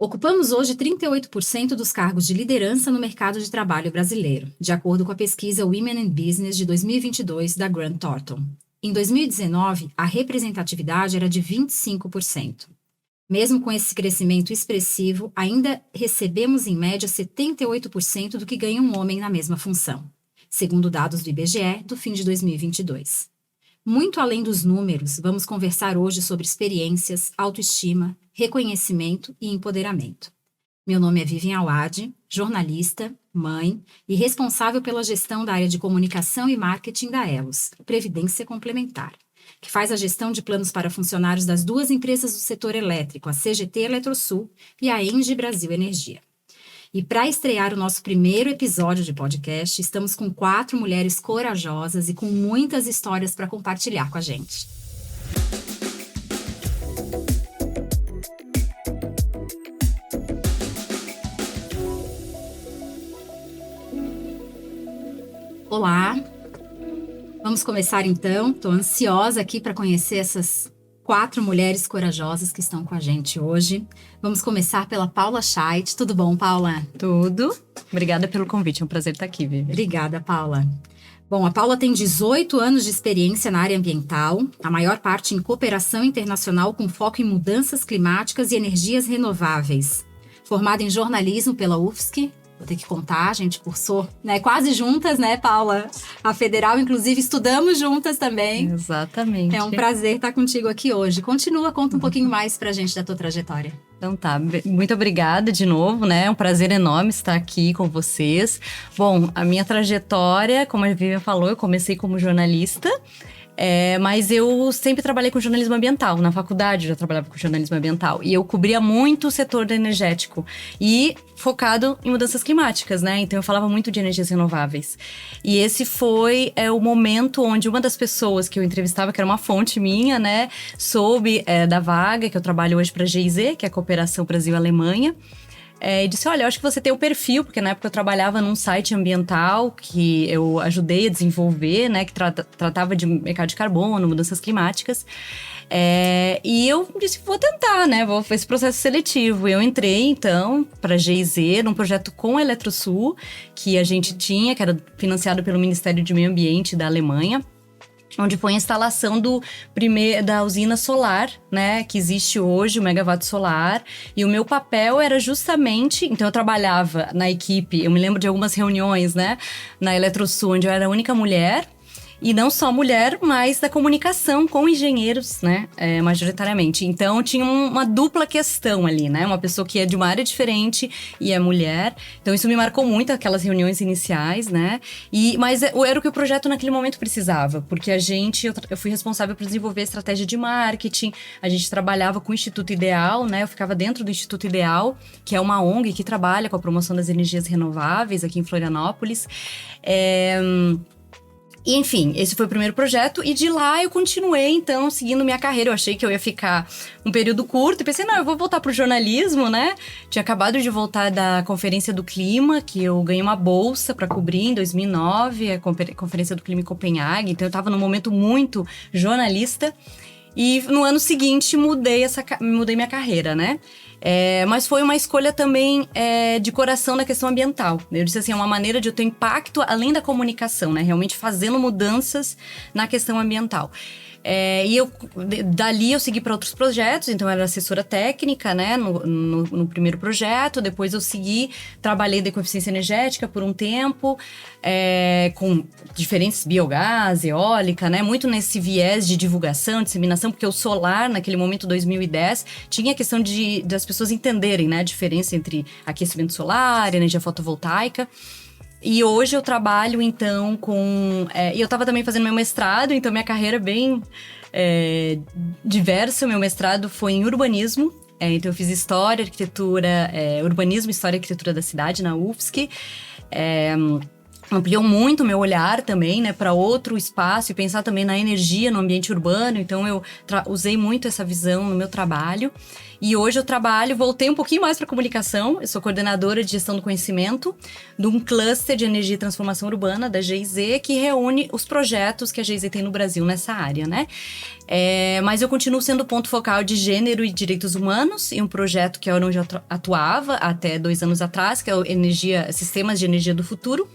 Ocupamos hoje 38% dos cargos de liderança no mercado de trabalho brasileiro, de acordo com a pesquisa Women in Business de 2022 da Grant Thornton. Em 2019, a representatividade era de 25%. Mesmo com esse crescimento expressivo, ainda recebemos em média 78% do que ganha um homem na mesma função, segundo dados do IBGE do fim de 2022. Muito além dos números, vamos conversar hoje sobre experiências, autoestima, reconhecimento e empoderamento. Meu nome é Vivian Awad, jornalista, mãe e responsável pela gestão da área de comunicação e marketing da Elos, Previdência Complementar, que faz a gestão de planos para funcionários das duas empresas do setor elétrico, a CGT Eletrosul e a Engie Brasil Energia. E para estrear o nosso primeiro episódio de podcast, estamos com 4 mulheres corajosas e com muitas histórias para compartilhar com a gente. Olá, vamos começar então. Estou ansiosa aqui para conhecer essas 4 mulheres corajosas que estão com a gente hoje. Vamos começar pela Paula Scheidt. Tudo bom, Paula? Tudo. Obrigada pelo convite, é um prazer estar aqui, Vivi. Obrigada, Paula. Bom, a Paula tem 18 anos de experiência na área ambiental, a maior parte em cooperação internacional com foco em mudanças climáticas e energias renováveis. Formada em jornalismo pela UFSC, vou ter que contar, a gente cursou, quase juntas, Paula? A Federal, inclusive, estudamos juntas também. Exatamente. É um prazer estar contigo aqui hoje. Continua, conta um pouquinho mais pra gente da tua trajetória. Então tá, muito obrigada de novo, É um prazer enorme estar aqui com vocês. Bom, a minha trajetória, como a Vivian falou, eu comecei como jornalista, mas eu sempre trabalhei com jornalismo ambiental. Na faculdade eu já trabalhava com jornalismo ambiental. E eu cobria muito o setor energético. E focado em mudanças climáticas, Então eu falava muito de energias renováveis. E esse foi o momento onde uma das pessoas que eu entrevistava, que era uma fonte minha, soube da vaga que eu trabalho hoje para a GIZ, que é a Cooperação Brasil-Alemanha. E disse, olha, eu acho que você tem o perfil, porque na época eu trabalhava num site ambiental que eu ajudei a desenvolver, que tratava de mercado de carbono, mudanças climáticas. E eu disse, vou tentar, vou fazer esse processo seletivo. Eu entrei, então, para a GIZ, num projeto com a Eletrosul, que a gente tinha, que era financiado pelo Ministério do Meio Ambiente da Alemanha, onde foi a instalação da usina solar, que existe hoje, o megawatt solar. E o meu papel era justamente... Então, eu trabalhava na equipe, eu me lembro de algumas reuniões, na Eletrosul, onde eu era a única mulher. E não só mulher, mas da comunicação com engenheiros, majoritariamente. Então, tinha uma dupla questão ali, Uma pessoa que é de uma área diferente e é mulher. Então, isso me marcou muito, aquelas reuniões iniciais, Mas era o que o projeto naquele momento precisava. Porque eu fui responsável por desenvolver a estratégia de marketing. A gente trabalhava com o Instituto Ideal, Eu ficava dentro do Instituto Ideal, que é uma ONG que trabalha com a promoção das energias renováveis aqui em Florianópolis. E, enfim, esse foi o primeiro projeto e de lá eu continuei, então, seguindo minha carreira. Eu achei que eu ia ficar um período curto e pensei, não, eu vou voltar pro jornalismo, Tinha acabado de voltar da Conferência do Clima, que eu ganhei uma bolsa para cobrir em 2009, a Conferência do Clima em Copenhague. Então, eu estava num momento muito jornalista. E no ano seguinte, mudei minha carreira, Mas foi uma escolha também de coração na questão ambiental. Eu disse assim, é uma maneira de eu ter impacto além da comunicação, Realmente fazendo mudanças na questão ambiental. E dali eu segui para outros projetos, então eu era assessora técnica, no primeiro projeto. Depois eu trabalhei de eficiência energética por um tempo, com diferentes biogás, eólica, muito nesse viés de divulgação, disseminação, porque o solar, naquele momento, 2010, tinha a questão das pessoas entenderem, a diferença entre aquecimento solar, energia fotovoltaica. E hoje eu trabalho, então, e eu estava também fazendo meu mestrado, então minha carreira é bem diversa. Meu mestrado foi em urbanismo, então eu fiz História, Arquitetura, Urbanismo, História e Arquitetura da Cidade, na UFSC. Ampliou muito o meu olhar também, para outro espaço e pensar também na energia no ambiente urbano. Então, eu usei muito essa visão no meu trabalho. E hoje eu voltei um pouquinho mais para comunicação. Eu sou coordenadora de gestão do conhecimento de um cluster de energia e transformação urbana da GIZ, que reúne os projetos que a GIZ tem no Brasil nessa área, né? Mas eu continuo sendo ponto focal de gênero e direitos humanos em um projeto que é onde eu atuava até 2 anos atrás, que é o Sistemas de Energia do Futuro,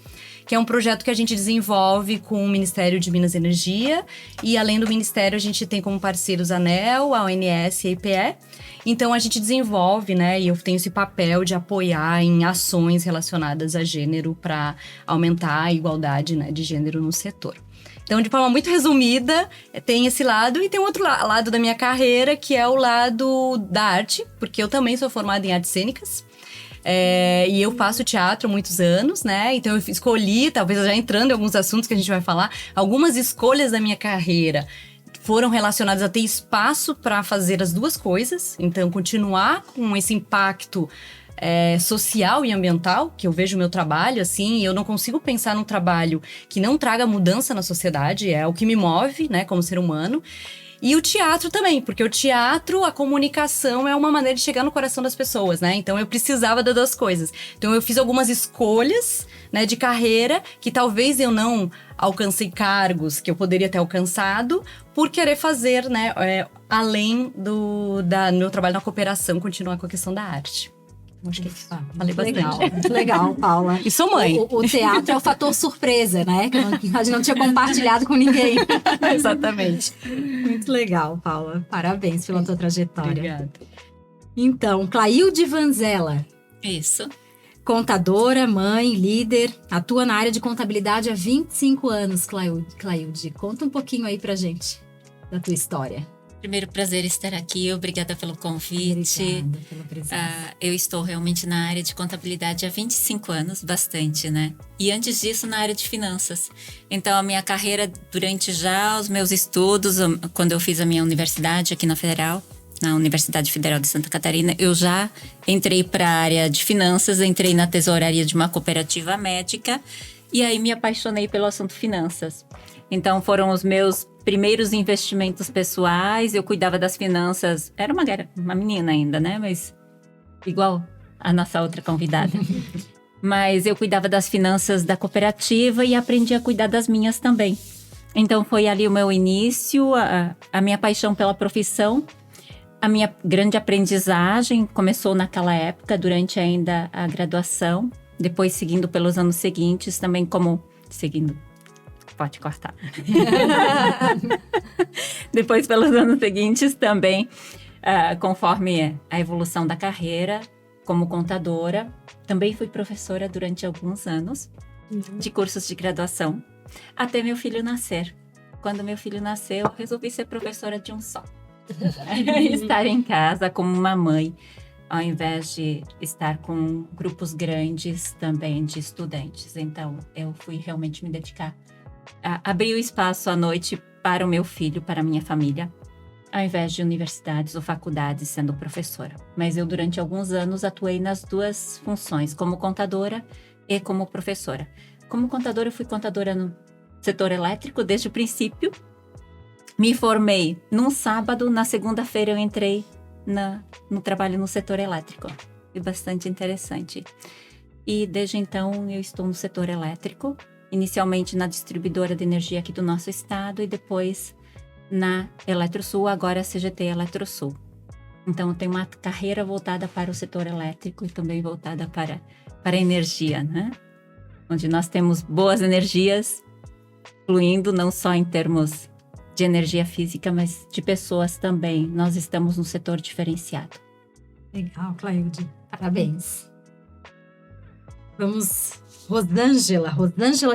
que é um projeto que a gente desenvolve com o Ministério de Minas e Energia, e além do Ministério a gente tem como parceiros a ANEEL, a ONS e a IPE. Então a gente desenvolve, né, e eu tenho esse papel de apoiar em ações relacionadas a gênero para aumentar a igualdade, né, de gênero no setor. Então, de forma muito resumida, tem esse lado e tem outro lado da minha carreira, que é o lado da arte, porque eu também sou formada em artes cênicas. E eu faço teatro há muitos anos, né? Então eu escolhi, talvez já entrando em alguns assuntos que a gente vai falar, algumas escolhas da minha carreira foram relacionadas a ter espaço para fazer as duas coisas. Então, continuar com esse impacto social e ambiental, que eu vejo o meu trabalho, assim, eu não consigo pensar num trabalho que não traga mudança na sociedade, é o que me move, né, como ser humano. E o teatro também, porque o teatro, a comunicação é uma maneira de chegar no coração das pessoas, né? Então eu precisava das duas coisas. Então eu fiz algumas escolhas, né, de carreira que talvez eu não alcancei cargos que eu poderia ter alcançado por querer fazer, né, além do meu trabalho na cooperação, continuar com a questão da arte. Acho que falei bastante. Legal, muito legal, Paula. E sou mãe. O teatro é o fator surpresa, né? Que a gente não tinha compartilhado com ninguém. Exatamente. Muito legal, Paula. Parabéns pela tua trajetória. Obrigada. Então, Clailde Vanzella. Isso. Contadora, mãe, líder. Atua na área de contabilidade há 25 anos, Clailde. Conta um pouquinho aí pra gente da tua história. Primeiro, prazer estar aqui. Obrigada pelo convite. Obrigada pela presença. Eu estou realmente na área de contabilidade há 25 anos, bastante, né? E antes disso, na área de finanças. Então, a minha carreira, durante já os meus estudos, quando eu fiz a minha universidade aqui na Federal, na Universidade Federal de Santa Catarina, eu já entrei para a área de finanças, entrei na tesouraria de uma cooperativa médica e aí me apaixonei pelo assunto finanças. Então, foram os meus primeiros investimentos pessoais, eu cuidava das finanças, era uma menina ainda, né? Mas igual a nossa outra convidada. Mas eu cuidava das finanças da cooperativa e aprendi a cuidar das minhas também. Então foi ali o meu início, a minha paixão pela profissão, a minha grande aprendizagem começou naquela época, durante ainda a graduação, depois seguindo pelos anos seguintes, também pode cortar. Depois, pelos anos seguintes, também, conforme a evolução da carreira, como contadora, também fui professora durante alguns anos de cursos de graduação, até meu filho nascer. Quando meu filho nasceu, eu resolvi ser professora de um só. Estar em casa como uma mãe, ao invés de estar com grupos grandes também de estudantes. Então, eu fui realmente me dedicar abrir o espaço à noite para o meu filho, para a minha família, ao invés de universidades ou faculdades sendo professora. Mas eu, durante alguns anos, atuei nas duas funções, como contadora e como professora. Como contadora, eu fui contadora no setor elétrico desde o princípio. Me formei num sábado, na segunda-feira eu entrei no trabalho no setor elétrico. E bastante interessante. E desde então eu estou no setor elétrico, inicialmente na distribuidora de energia aqui do nosso estado e depois na Eletrosul, agora a CGT Eletrosul. Então, eu tenho uma carreira voltada para o setor elétrico e também voltada para a energia, né? Onde nós temos boas energias fluindo, não só em termos de energia física, mas de pessoas também. Nós estamos num setor diferenciado. Legal, Clailde. Parabéns. Vamos... Rosângela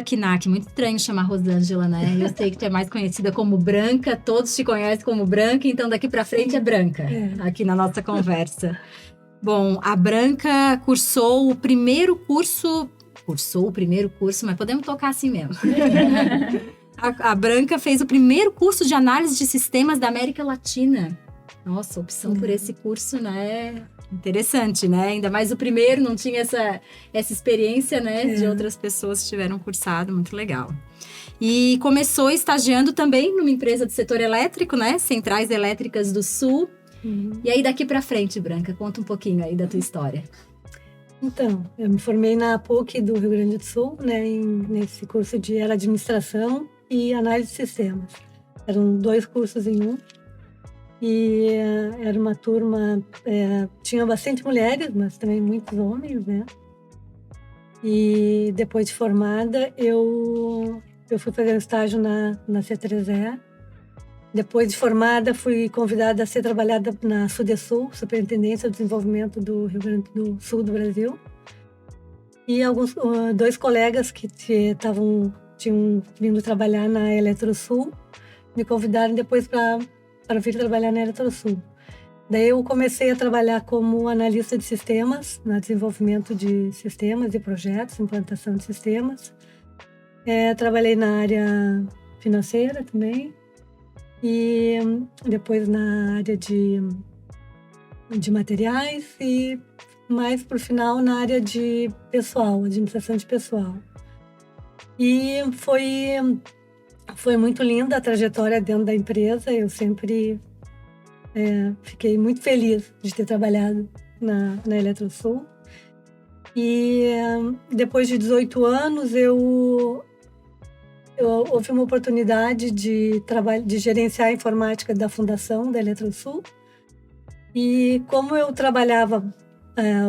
Knack, muito estranho chamar Rosângela, né? Eu sei que tu é mais conhecida como Branca, todos te conhecem como Branca, então daqui pra frente é Branca, aqui na nossa conversa. Bom, a Branca cursou o primeiro curso, mas podemos tocar assim mesmo. A Branca fez o primeiro curso de análise de sistemas da América Latina. Nossa, opção por esse curso, né? Interessante, né? Ainda mais o primeiro, não tinha essa experiência, né? De outras pessoas que tiveram cursado, muito legal. E começou estagiando também numa empresa do setor elétrico, né? Centrais Elétricas do Sul. E aí, daqui para frente, Branca, conta um pouquinho aí da tua história. Então, eu me formei na PUC do Rio Grande do Sul, né, nesse curso de administração e análise de sistemas. Eram 2 cursos em um. E era uma turma, tinha bastante mulheres, mas também muitos homens, né? E depois de formada, eu fui fazer um estágio na C3E. Depois de formada, fui convidada a ser trabalhada na Sudesul, Superintendência do Desenvolvimento do Rio Grande do Sul do Brasil. E 2 colegas que tinham vindo trabalhar na Eletrosul me convidaram depois para vir trabalhar na Eletrosul. Daí eu comecei a trabalhar como analista de sistemas, no desenvolvimento de sistemas e projetos, implantação de sistemas. Trabalhei na área financeira também. E depois na área de materiais e mais por final na área de pessoal, administração de pessoal. E foi muito linda a trajetória dentro da empresa. Eu sempre fiquei muito feliz de ter trabalhado na Eletrosul. E depois de 18 anos houve uma oportunidade de gerenciar a informática da fundação da Eletrosul. E como eu trabalhava,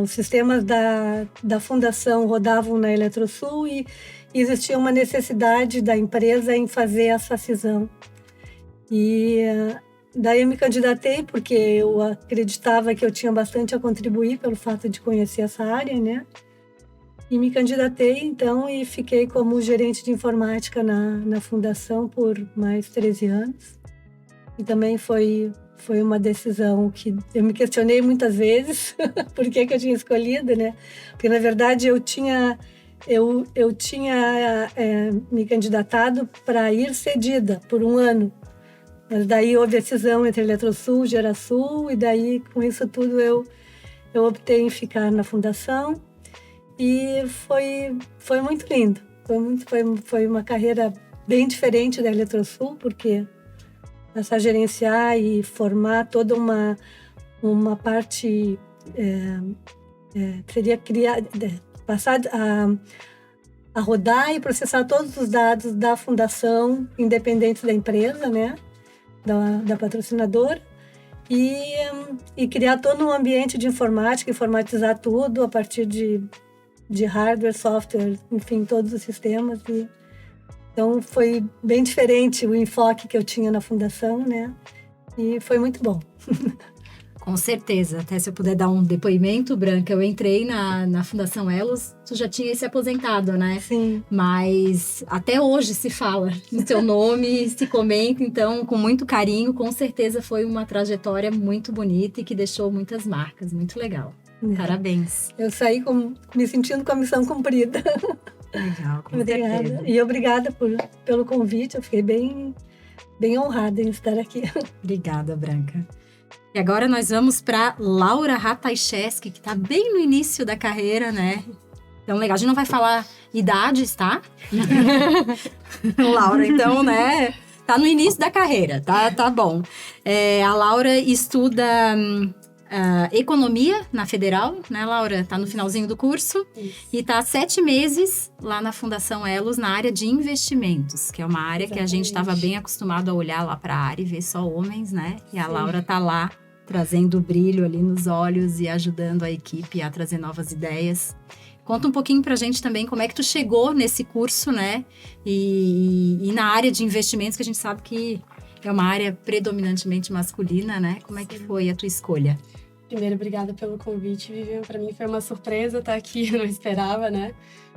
os sistemas da fundação rodavam na Eletrosul e existia uma necessidade da empresa em fazer essa cisão. E daí eu me candidatei porque eu acreditava que eu tinha bastante a contribuir pelo fato de conhecer essa área, né? E me candidatei, então, e fiquei como gerente de informática na fundação por mais 13 anos. E também foi uma decisão que eu me questionei muitas vezes por que eu tinha escolhido, né? Porque, na verdade, eu tinha me candidatado para ir cedida por 1 ano. Mas daí houve a cisão entre Eletrosul e Gerasul, e daí, com isso tudo, eu optei em ficar na fundação. E foi muito lindo. Foi uma carreira bem diferente da Eletrosul, porque passar a gerenciar e formar toda uma parte, seria passar a rodar e processar todos os dados da fundação, independente da empresa, né, da patrocinadora, e criar todo um ambiente de informática, informatizar tudo a partir de hardware, software, enfim, todos os sistemas. Então, foi bem diferente o enfoque que eu tinha na fundação, né? E foi muito bom. Com certeza. Até se eu puder dar um depoimento, Branca, eu entrei na Fundação Elos, tu já tinha se aposentado, né? Sim. Mas até hoje se fala no teu nome, se comenta, então, com muito carinho. Com certeza foi uma trajetória muito bonita e que deixou muitas marcas. Muito legal. Parabéns. Eu saí me sentindo com a missão cumprida. Legal, com obrigada. certeza. E obrigada pelo convite, eu fiquei bem honrada em estar aqui. Obrigada, Branca. E agora nós vamos para Laura Ratajczewski, que está bem no início da carreira, né? Então, legal, a gente não vai falar idades, tá? Laura, então, né? Tá no início da carreira, tá bom. A Laura estuda economia na Federal, né, Laura? Tá no finalzinho do curso. Isso. E tá há 7 meses lá na Fundação Elos, na área de investimentos, que é uma área que a gente estava bem acostumado a olhar lá para a área e ver só homens, né? E a Laura tá lá, trazendo brilho ali nos olhos e ajudando a equipe a trazer novas ideias. Conta um pouquinho pra gente também como é que tu chegou nesse curso, né? E na área de investimentos, que a gente sabe que é uma área predominantemente masculina, né? Como é que foi a tua escolha? Primeiro, obrigada pelo convite, Vivian. Para mim foi uma surpresa estar aqui, eu não esperava, né?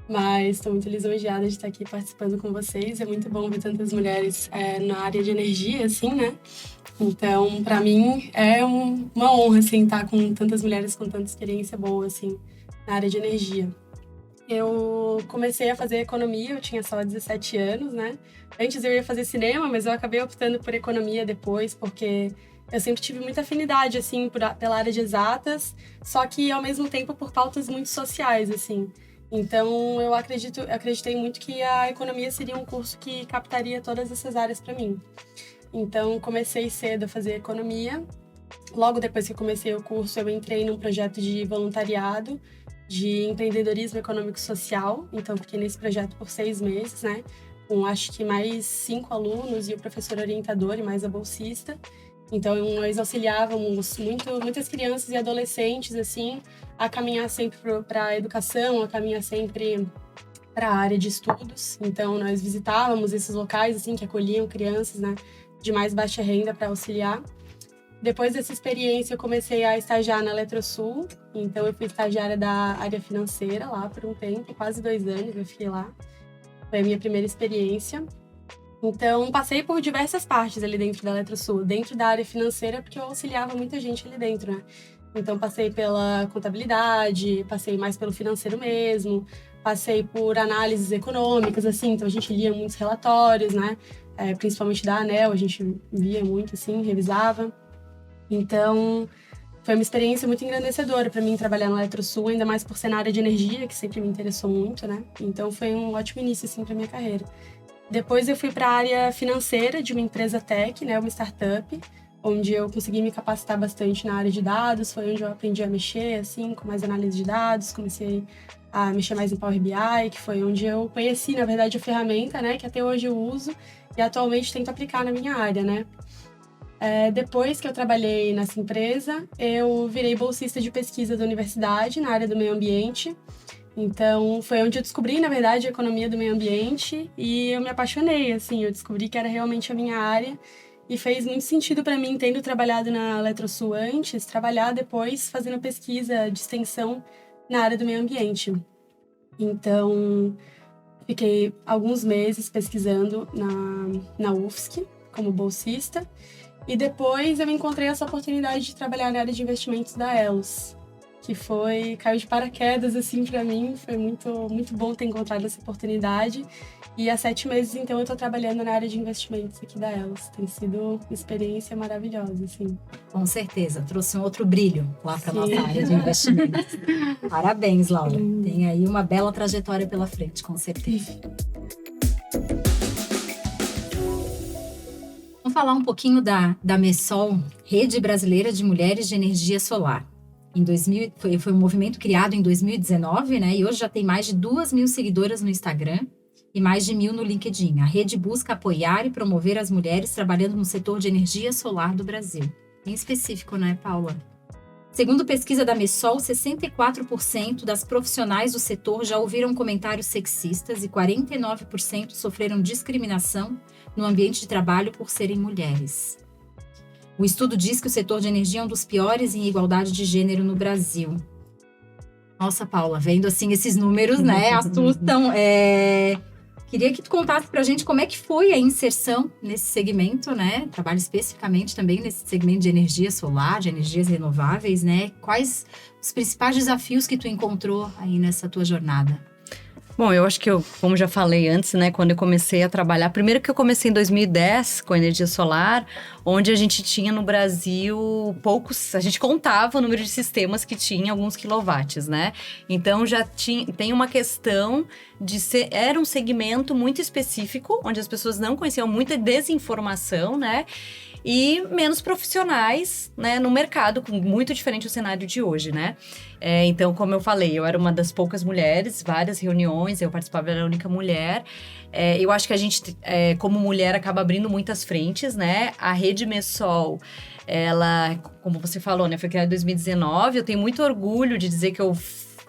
Mas estou muito lisonjeada de estar aqui participando com vocês. É muito bom ver tantas mulheres na área de energia, assim, né? Então, para mim, é uma honra, assim, estar com tantas mulheres com tanta experiência boa, assim, na área de energia. Eu comecei a fazer economia, eu tinha só 17 anos, né? Antes eu ia fazer cinema, mas eu acabei optando por economia depois, porque eu sempre tive muita afinidade, assim, pela área de exatas, só que, ao mesmo tempo, por pautas muito sociais, assim. Então, eu acreditei muito que a economia seria um curso que captaria todas essas áreas para mim. Então, comecei cedo a fazer economia Logo depois que eu comecei o curso, eu entrei num projeto de voluntariado de empreendedorismo econômico social. Então, fiquei nesse projeto por 6 meses, né? Com acho que mais 5 alunos e o professor orientador e mais a bolsista. Então, nós auxiliávamos muitas crianças e adolescentes, assim, a caminhar sempre para a educação, a caminhar sempre para a área de estudos. Então, nós visitávamos esses locais, assim, que acolhiam crianças, né, de mais baixa renda para auxiliar. Depois dessa experiência, eu comecei a estagiar na Eletrosul. Então, eu fui estagiária da área financeira lá por um tempo, quase 2 anos eu fiquei lá. Foi a minha primeira experiência. Então, passei por diversas partes ali dentro da Eletrosul, dentro da área financeira, porque eu auxiliava muita gente ali dentro, né? Então, passei pela contabilidade, passei mais pelo financeiro mesmo, passei por análises econômicas, assim, então a gente lia muitos relatórios, né? Principalmente da ANEEL, a gente via muito, assim, revisava. Então, foi uma experiência muito engrandecedora para mim trabalhar na Eletrosul, ainda mais por ser na área de energia, que sempre me interessou muito, né? Então, foi um ótimo início, assim, para minha carreira. Depois eu fui para a área financeira de uma empresa tech, né, uma startup, onde eu consegui me capacitar bastante na área de dados, foi onde eu aprendi a mexer, assim, com mais análise de dados, comecei a mexer mais em Power BI, que foi onde eu conheci, na verdade, a ferramenta, né, que até hoje eu uso e atualmente tento aplicar na minha área, né. Depois que eu trabalhei nessa empresa, eu virei bolsista de pesquisa da universidade na área do meio ambiente. Então, foi onde eu descobri, na verdade, a economia do meio ambiente e eu me apaixonei, assim, eu descobri que era realmente a minha área e fez muito sentido para mim, tendo trabalhado na Eletrosul antes, trabalhar depois fazendo pesquisa de extensão na área do meio ambiente. Então, fiquei alguns meses pesquisando na UFSC como bolsista e depois eu encontrei essa oportunidade de trabalhar na área de investimentos da Elos, que caiu de paraquedas, assim, para mim. Foi muito, muito bom ter encontrado essa oportunidade. E há 7 meses, então, eu tô trabalhando na área de investimentos aqui da Elos. Tem sido uma experiência maravilhosa, assim. Com certeza, trouxe um outro brilho lá para Sim. nossa área de investimentos. Parabéns, Laura. Tem aí uma bela trajetória pela frente, com certeza. Vamos falar um pouquinho da MESOL, Rede Brasileira de Mulheres de Energia Solar. Foi um movimento criado em 2019, né? E hoje já tem mais de 2.000 seguidoras no Instagram e mais de 1.000 no LinkedIn. A rede busca apoiar e promover as mulheres trabalhando no setor de energia solar do Brasil. Bem específico, né, Paula? Segundo pesquisa da MESOL, 64% das profissionais do setor já ouviram comentários sexistas e 49% sofreram discriminação no ambiente de trabalho por serem mulheres. O estudo diz que o setor de energia é um dos piores em igualdade de gênero no Brasil. Nossa, Paula, vendo assim esses números, né, assustam. Queria que tu contasse pra gente como é que foi a inserção nesse segmento, né? Trabalho especificamente também nesse segmento de energia solar, de energias renováveis, né? Quais os principais desafios que tu encontrou aí nessa tua jornada? Bom, eu acho que como já falei antes, né, quando eu comecei a trabalhar, primeiro que eu comecei em 2010 com energia solar, onde a gente tinha no Brasil a gente contava o número de sistemas que tinha alguns quilowatts, né? Então já tem uma questão era um segmento muito específico, onde as pessoas não conheciam, muita desinformação, né? E menos profissionais, né, no mercado, muito diferente do cenário de hoje, né? Então, como eu falei, eu era uma das poucas mulheres, várias reuniões, eu participava, era a única mulher. Eu acho que a gente, como mulher, acaba abrindo muitas frentes, né? A Rede MESOL, ela, como você falou, né, foi criada em 2019, eu tenho muito orgulho de dizer que eu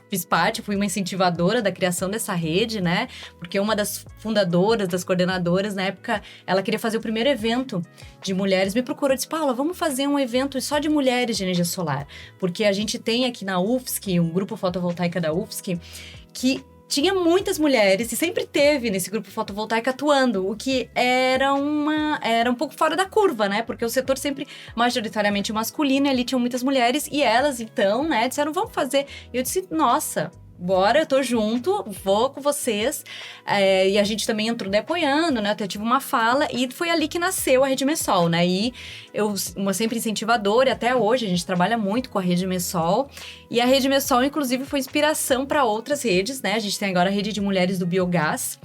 fiz parte, fui uma incentivadora da criação dessa rede, né? Porque uma das fundadoras, das coordenadoras, na época, ela queria fazer o primeiro evento de mulheres. Me procurou e disse, Paula, vamos fazer um evento só de mulheres de energia solar. Porque a gente tem aqui na UFSC, um grupo fotovoltaico da UFSC, que tinha muitas mulheres e sempre teve nesse grupo fotovoltaico atuando, o que era um pouco fora da curva, né? Porque o setor sempre majoritariamente masculino, e ali tinham muitas mulheres e elas, então, né, disseram, vamos fazer. E eu disse, nossa, bora, eu tô junto, vou com vocês. E a gente também entrou apoiando, né? Até tive uma fala e foi ali que nasceu a Rede MESOL, né? E eu, uma sempre incentivadora, e até hoje a gente trabalha muito com a Rede MESOL. E a Rede MESOL, inclusive, foi inspiração para outras redes, né? A gente tem agora a Rede de Mulheres do Biogás,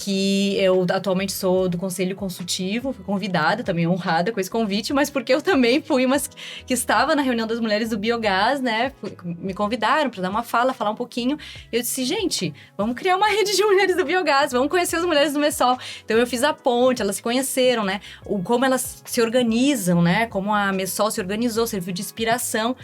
que eu atualmente sou do Conselho Consultivo, fui convidada, também honrada com esse convite, mas porque eu também fui uma que estava na reunião das mulheres do biogás, né? Me convidaram para dar uma fala, falar um pouquinho. Eu disse, gente, vamos criar uma rede de mulheres do biogás, vamos conhecer as mulheres do MESOL. Então eu fiz a ponte, elas se conheceram, né? Como elas se organizam, né? Como a MESOL se organizou, serviu de inspiração.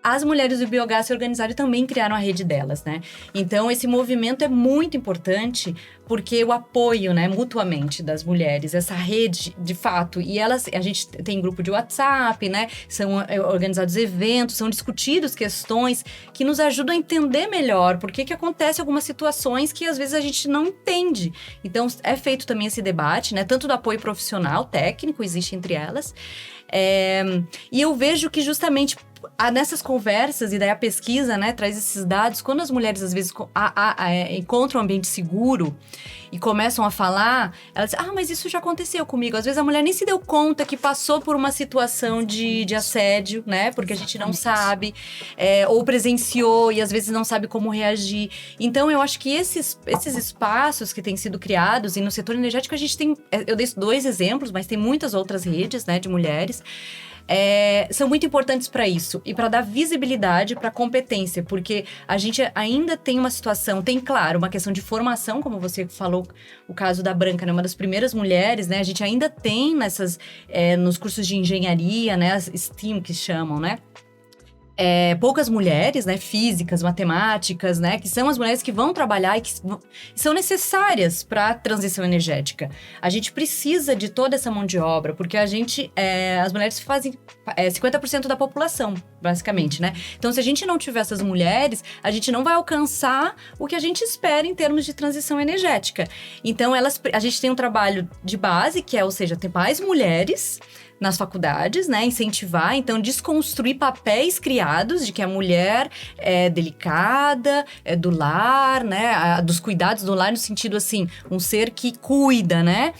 As mulheres do biogás se organizaram e também criaram a rede delas, né? Então, esse movimento é muito importante porque o apoio, né, mutuamente das mulheres, essa rede, de fato, e a gente tem grupo de WhatsApp, né? São organizados eventos, são discutidos questões que nos ajudam a entender melhor por que acontece algumas situações que às vezes a gente não entende. Então, é feito também esse debate, né? Tanto do apoio profissional, técnico, existe entre elas. E eu vejo que justamente nessas conversas, e daí a pesquisa, né, traz esses dados, quando as mulheres às vezes encontram um ambiente seguro e começam a falar, elas dizem, mas isso já aconteceu comigo. Às vezes a mulher nem se deu conta que passou por uma situação de assédio, né, porque a gente não sabe, ou presenciou e às vezes não sabe como reagir. Então eu acho que esses espaços que têm sido criados, e no setor energético a gente tem, eu dei 2 exemplos, mas tem muitas outras redes, né, de mulheres, são muito importantes para isso e para dar visibilidade para a competência, porque a gente ainda tem uma situação, tem, claro, uma questão de formação, como você falou, o caso da Branca, né, uma das primeiras mulheres, né, a gente ainda tem nos cursos de engenharia, né, as STEAM que chamam, né, poucas mulheres, né, físicas, matemáticas, né, que são as mulheres que vão trabalhar e que são necessárias para a transição energética. A gente precisa de toda essa mão de obra, porque as mulheres fazem 50% da população, basicamente, né? Então, se a gente não tiver essas mulheres, a gente não vai alcançar o que a gente espera em termos de transição energética. Então, a gente tem um trabalho de base, que ou seja, ter mais mulheres nas faculdades, né, incentivar, então desconstruir papéis criados de que a mulher é delicada, é do lar, né, dos cuidados do lar no sentido assim, um ser que cuida, né,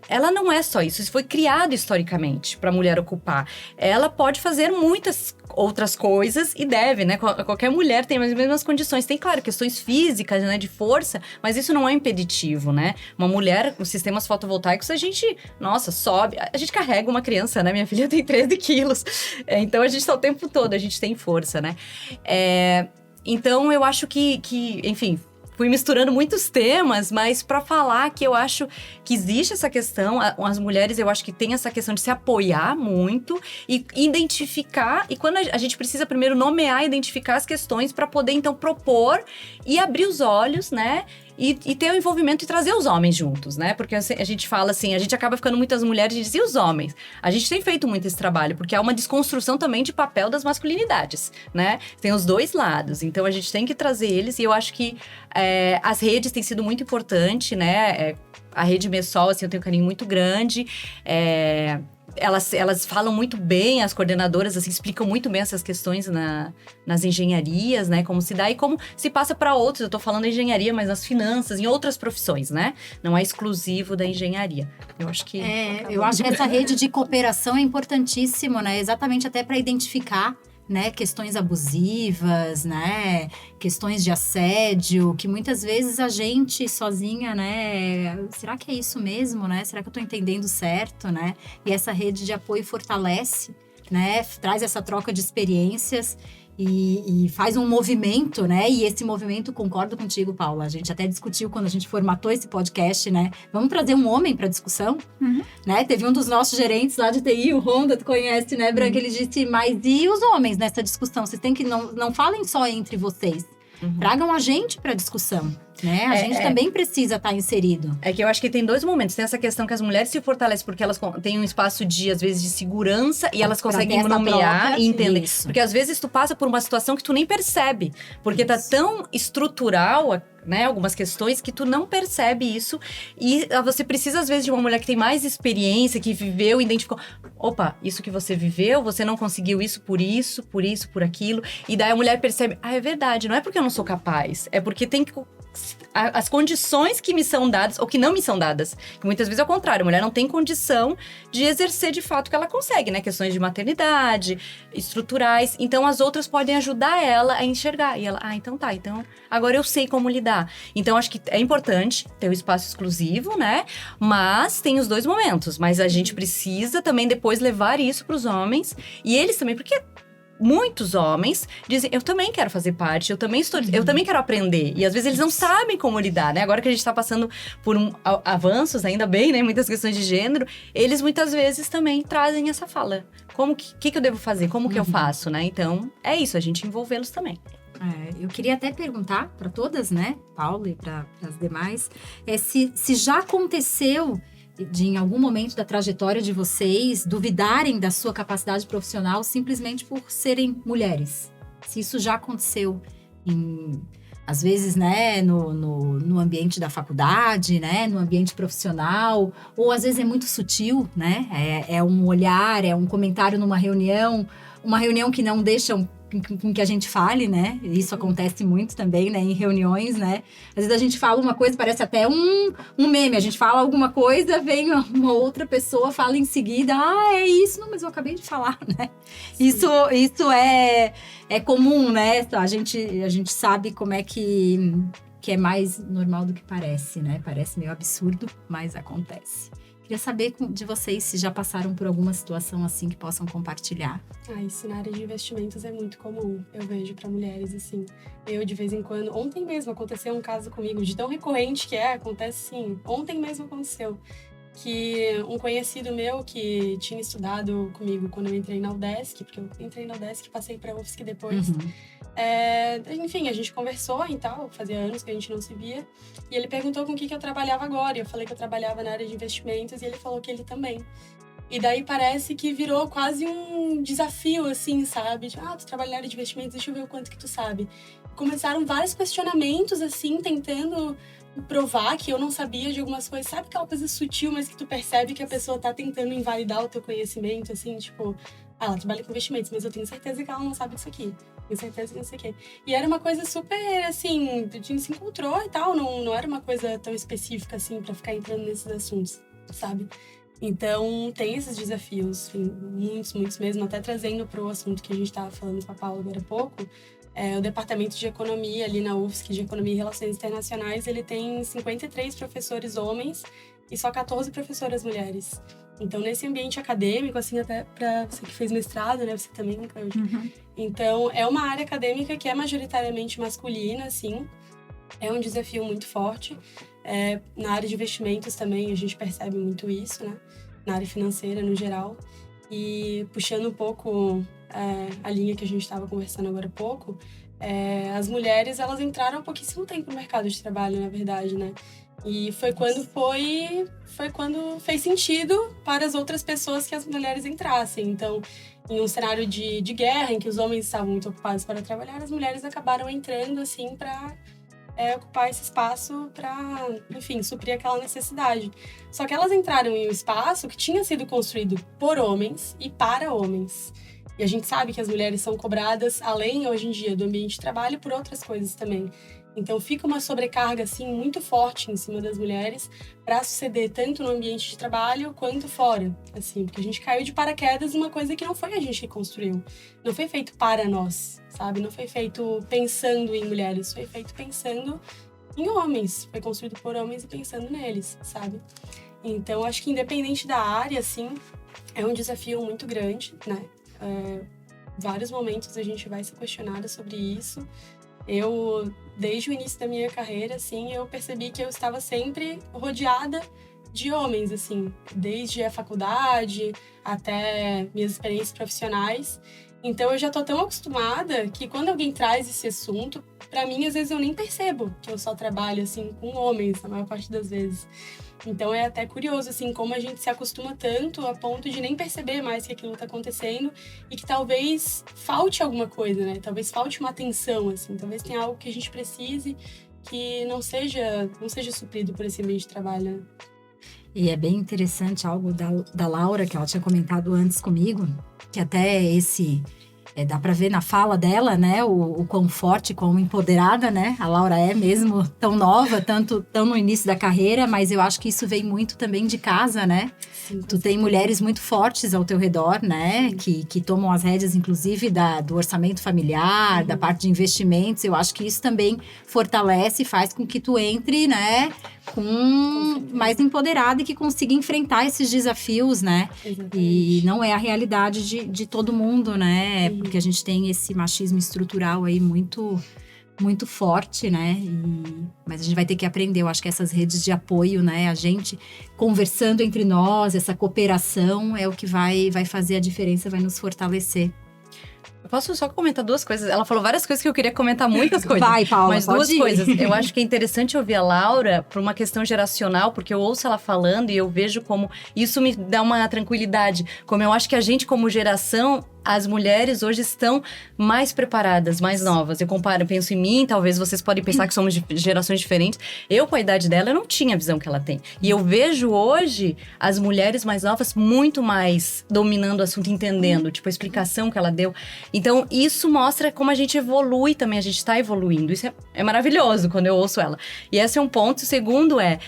ela não é só isso foi criado historicamente para a mulher ocupar. Ela pode fazer muitas outras coisas e deve, né? Qualquer mulher tem as mesmas condições. Tem, claro, questões físicas, né? De força, mas isso não é impeditivo, né? Uma mulher, os sistemas fotovoltaicos, a gente, sobe. A gente carrega uma criança, né? Minha filha tem 13 quilos. Então, a gente tá o tempo todo, a gente tem força, né? Então, eu acho que enfim... Fui misturando muitos temas, mas para falar que eu acho que existe essa questão, as mulheres eu acho que tem essa questão de se apoiar muito e identificar, e quando a gente precisa primeiro nomear e identificar as questões para poder então propor e abrir os olhos, né? E ter o envolvimento e trazer os homens juntos, né? Porque a gente fala assim, a gente acaba ficando muitas mulheres e diz, e os homens? A gente tem feito muito esse trabalho, porque há uma desconstrução também de papel das masculinidades, né? Tem os dois lados, então a gente tem que trazer eles, e eu acho que as redes têm sido muito importante, né? A rede MESOL, assim, eu tenho um carinho muito grande, Elas falam muito bem, as coordenadoras, assim, explicam muito bem essas questões nas engenharias, né? Como se dá e como se passa para outros. Eu tô falando da engenharia, mas nas finanças, em outras profissões, né? Não é exclusivo da engenharia. Eu acho que... eu acho que essa rede de cooperação é importantíssimo, né? Exatamente até para identificar, né, questões abusivas, né, questões de assédio, que muitas vezes a gente sozinha, né, será que é isso mesmo, né, será que eu tô entendendo certo, né, e essa rede de apoio fortalece, né, traz essa troca de experiências e faz um movimento, né? E esse movimento, concordo contigo, Paula. A gente até discutiu quando a gente formatou esse podcast, né? Vamos trazer um homem para discussão, né? Teve um dos nossos gerentes lá de TI, o Honda, tu conhece, né, Branca? Ele disse, mas e os homens nessa discussão? Vocês têm que não falem só entre vocês. Tragam a gente para discussão, né? A gente também precisa estar inserido. É que eu acho que tem 2 momentos. Tem essa questão que as mulheres se fortalecem porque elas têm um espaço de, às vezes, de segurança e elas conseguem nomear e entender. Isso. Porque às vezes tu passa por uma situação que tu nem percebe. Porque tá tão estrutural, né, algumas questões que tu não percebe isso e você precisa às vezes de uma mulher que tem mais experiência, que viveu, identificou, opa, isso que você viveu, você não conseguiu isso, por aquilo, e daí a mulher percebe, é verdade, não é porque eu não sou capaz, é porque tem as condições que me são dadas ou que não me são dadas. Que muitas vezes é o contrário, a mulher não tem condição de exercer de fato o que ela consegue, né? Questões de maternidade, estruturais. Então, as outras podem ajudar ela a enxergar. E ela, então tá, então agora eu sei como lidar. Então, acho que é importante ter o espaço exclusivo, né? Mas tem os dois momentos. Mas a gente precisa também depois levar isso para os homens. E eles também, porque muitos homens dizem, eu também quero fazer parte, eu também quero aprender. E às vezes eles não sabem como lidar, né? Agora que a gente tá passando por avanços, ainda bem, né? Muitas questões de gênero, eles muitas vezes também trazem essa fala. Como que eu devo fazer? Como que eu faço, né? Então, é isso, a gente envolvê-los também. Eu queria até perguntar para todas, né, Paula e para as demais, se já aconteceu de em algum momento da trajetória de vocês duvidarem da sua capacidade profissional simplesmente por serem mulheres. Se isso já aconteceu às vezes, né, no ambiente da faculdade, né, no ambiente profissional, ou às vezes é muito sutil, né, é um olhar, é um comentário numa reunião, uma reunião que não deixam com que a gente fale, né? Isso acontece muito também, né? Em reuniões, né? Às vezes a gente fala uma coisa, parece até um meme. A gente fala alguma coisa, vem uma outra pessoa, fala em seguida, é isso, não, mas eu acabei de falar, né? Isso é comum, né? A gente sabe como é que é mais normal do que parece, né? Parece meio absurdo, mas acontece. Queria saber de vocês se já passaram por alguma situação assim que possam compartilhar. Isso na área de investimentos é muito comum, eu vejo para mulheres, assim. Eu, de vez em quando, ontem mesmo aconteceu um caso comigo, de tão recorrente que acontece sim. Ontem mesmo aconteceu, que um conhecido meu que tinha estudado comigo quando eu entrei na UDESC, porque eu entrei na UDESC e passei para a UFSC depois. Enfim, a gente conversou e tal, fazia anos que a gente não se via. E ele perguntou com o que eu trabalhava agora. E eu falei que eu trabalhava na área de investimentos e ele falou que ele também. E daí parece que virou quase um desafio, assim, sabe? Tu trabalha na área de investimentos, deixa eu ver o quanto que tu sabe. Começaram vários questionamentos, assim, tentando provar que eu não sabia de algumas coisas. Sabe aquela coisa sutil, mas que tu percebe que a pessoa tá tentando invalidar o teu conhecimento, assim, tipo... ela trabalha com investimentos, mas eu tenho certeza que ela não sabe disso aqui. Tenho certeza que não sei o quê. E era uma coisa super, assim, a gente se encontrou e tal. Não era uma coisa tão específica, assim, pra ficar entrando nesses assuntos, sabe? Então, tem esses desafios, enfim, muitos mesmo. Até trazendo pro assunto que a gente tava falando com a Paula agora há pouco. O Departamento de Economia ali na UFSC, de Economia e Relações Internacionais, ele tem 53 professores homens e só 14 professoras mulheres. Então, nesse ambiente acadêmico, assim, até para você que fez mestrado, né? Você também, Cláudia. Então, é uma área acadêmica que é majoritariamente masculina, assim. É um desafio muito forte. Na área de investimentos também, a gente percebe muito isso, né? Na área financeira, no geral. E puxando um pouco a linha que a gente estava conversando agora há pouco, as mulheres, elas entraram há pouquíssimo tempo no mercado de trabalho, na verdade, né? E foi quando fez sentido para as outras pessoas que as mulheres entrassem. Então, em um cenário de guerra, em que os homens estavam muito ocupados para trabalhar, as mulheres acabaram entrando, assim, para ocupar esse espaço para, enfim, suprir aquela necessidade. Só que elas entraram em um espaço que tinha sido construído por homens e para homens. E a gente sabe que as mulheres são cobradas, além, hoje em dia, do ambiente de trabalho, por outras coisas também. Então, fica uma sobrecarga, assim, muito forte em cima das mulheres para suceder tanto no ambiente de trabalho quanto fora, assim. Porque a gente caiu de paraquedas numa coisa que não foi a gente que construiu. Não foi feito para nós, sabe? Não foi feito pensando em mulheres, foi feito pensando em homens. Foi construído por homens e pensando neles, sabe? Então, acho que independente da área, assim, é um desafio muito grande, né? Vários momentos a gente vai ser questionada sobre isso. Eu, desde o início da minha carreira, assim, eu percebi que eu estava sempre rodeada de homens, assim, desde a faculdade até minhas experiências profissionais. Então, eu já tô tão acostumada que quando alguém traz esse assunto, para mim, às vezes eu nem percebo que eu só trabalho, assim, com homens, na maior parte das vezes. Então, é até curioso, assim, como a gente se acostuma tanto a ponto de nem perceber mais que aquilo tá acontecendo e que talvez falte alguma coisa, né? Talvez falte uma atenção, assim. Talvez tenha algo que a gente precise que não seja suprido por esse ambiente de trabalho, né? E é bem interessante algo da Laura, que ela tinha comentado antes comigo, que até esse dá pra ver na fala dela, né, o quão forte, quão empoderada, né, a Laura é mesmo tão nova, tão no início da carreira, mas eu acho que isso vem muito também de casa, né? Sim, Tu tem mulheres muito fortes ao teu redor, né, que tomam as rédeas, inclusive, do orçamento familiar, da parte de investimentos. Eu acho que isso também fortalece e faz com que tu entre, né, mais empoderada e que consiga enfrentar esses desafios, né? Exatamente. E não é a realidade de todo mundo, né? Porque a gente tem esse machismo estrutural aí muito, muito forte, né? Mas a gente vai ter que aprender. Eu acho que essas redes de apoio, né? A gente conversando entre nós, essa cooperação é o que vai fazer a diferença, vai nos fortalecer. Eu posso só comentar duas coisas? Ela falou várias coisas que eu queria comentar, muitas coisas. Vai, Paula, mas pode duas ir. coisas. Eu acho que é interessante ouvir a Laura por uma questão geracional, porque eu ouço ela falando e eu vejo como isso me dá uma tranquilidade. Como eu acho que a gente, como geração, as mulheres hoje estão mais preparadas, mais novas. Eu penso em mim, talvez vocês podem pensar que somos de gerações diferentes. Eu, com a idade dela, eu não tinha a visão que ela tem. E eu vejo hoje as mulheres mais novas muito mais dominando o assunto, entendendo, tipo, a explicação que ela deu. Então, isso mostra como a gente evolui também, a gente tá evoluindo. Isso é maravilhoso quando eu ouço ela. E esse é um ponto. O segundo é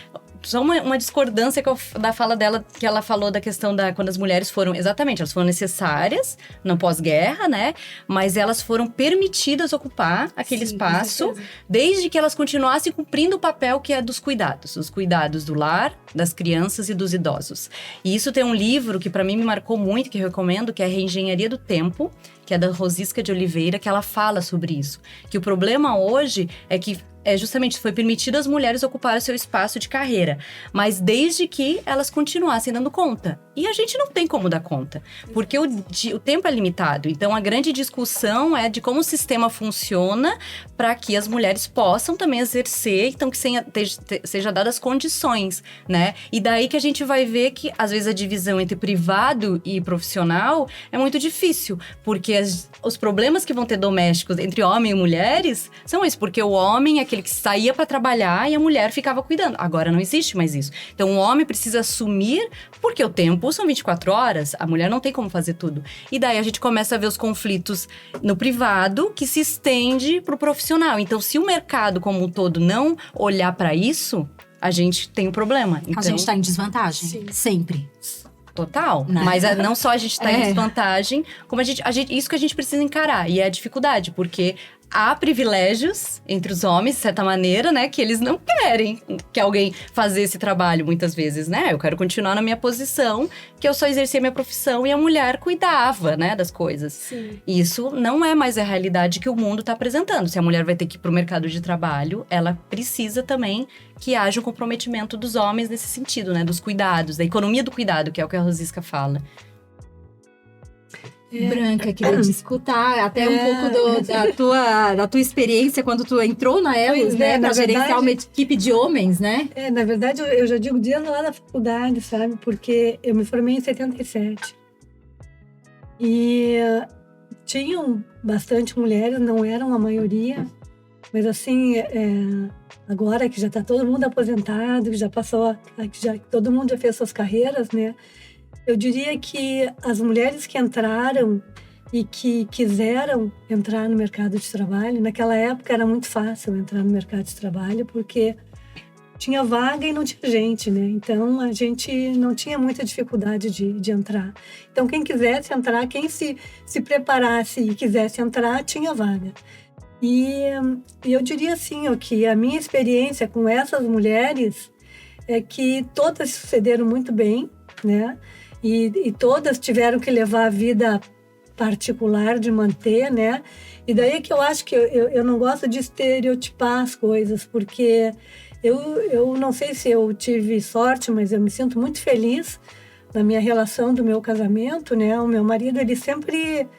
só uma discordância da fala dela, que ela falou da questão quando as mulheres foram, exatamente, elas foram necessárias no pós-guerra, né? Mas elas foram permitidas ocupar aquele espaço, desde que elas continuassem cumprindo o papel que é dos cuidados. Os cuidados do lar, das crianças e dos idosos. E isso tem um livro que para mim me marcou muito, que eu recomendo, que é a Reengenharia do Tempo, que é da Rosisca de Oliveira, que ela fala sobre isso. Que o problema hoje é que justamente foi permitido às mulheres ocupar o seu espaço de carreira, mas desde que elas continuassem dando conta. E a gente não tem como dar conta, porque o tempo é limitado. Então, a grande discussão é de como o sistema funciona para que as mulheres possam também exercer, então que seja dadas condições, né? E daí que a gente vai ver que, às vezes, a divisão entre privado e profissional é muito difícil, porque os problemas que vão ter domésticos entre homem e mulheres são esses, porque o homem é aquele que saía para trabalhar e a mulher ficava cuidando. Agora não existe mais isso. Então o homem precisa assumir, porque o tempo são 24 horas, a mulher não tem como fazer tudo. E daí a gente começa a ver os conflitos no privado que se estende pro profissional. Então se o mercado como um todo não olhar para isso, a gente tem um problema. Então, a gente tá em desvantagem, Sim. Sempre. Total, Né? Mas não só a gente tá em desvantagem, como isso que a gente precisa encarar, e é a dificuldade, porque há privilégios entre os homens, de certa maneira, né, que eles não querem que alguém fazer esse trabalho, muitas vezes, né, eu quero continuar na minha posição, que eu só exercia minha profissão e a mulher cuidava, né, das coisas. Sim. Isso não é mais a realidade que o mundo tá apresentando. Se a mulher vai ter que ir pro mercado de trabalho, ela precisa também que haja um comprometimento dos homens nesse sentido, né, dos cuidados, da economia do cuidado, que é o que a Rosisca fala. Branca, queria te escutar até um pouco da tua experiência quando tu entrou na Elos, né? Pra gerenciar uma equipe de homens, né? Na verdade, eu já digo desde lá da faculdade, sabe? Porque eu me formei em 77. E tinham bastante mulheres, não eram a maioria. Mas assim, agora que já está todo mundo aposentado, que já passou, todo mundo já fez suas carreiras, né? Eu diria que as mulheres que entraram e que quiseram entrar no mercado de trabalho, naquela época era muito fácil entrar no mercado de trabalho, porque tinha vaga e não tinha gente, né? Então, a gente não tinha muita dificuldade de entrar. Então, quem quisesse entrar, quem se preparasse e quisesse entrar, tinha vaga. E eu diria assim, que a minha experiência com essas mulheres é que todas sucederam muito bem, né? E todas tiveram que levar a vida particular de manter, né? E daí é que eu acho que eu não gosto de estereotipar as coisas, porque eu não sei se eu tive sorte, mas eu me sinto muito feliz na minha relação do meu casamento, né? O meu marido, ele sempre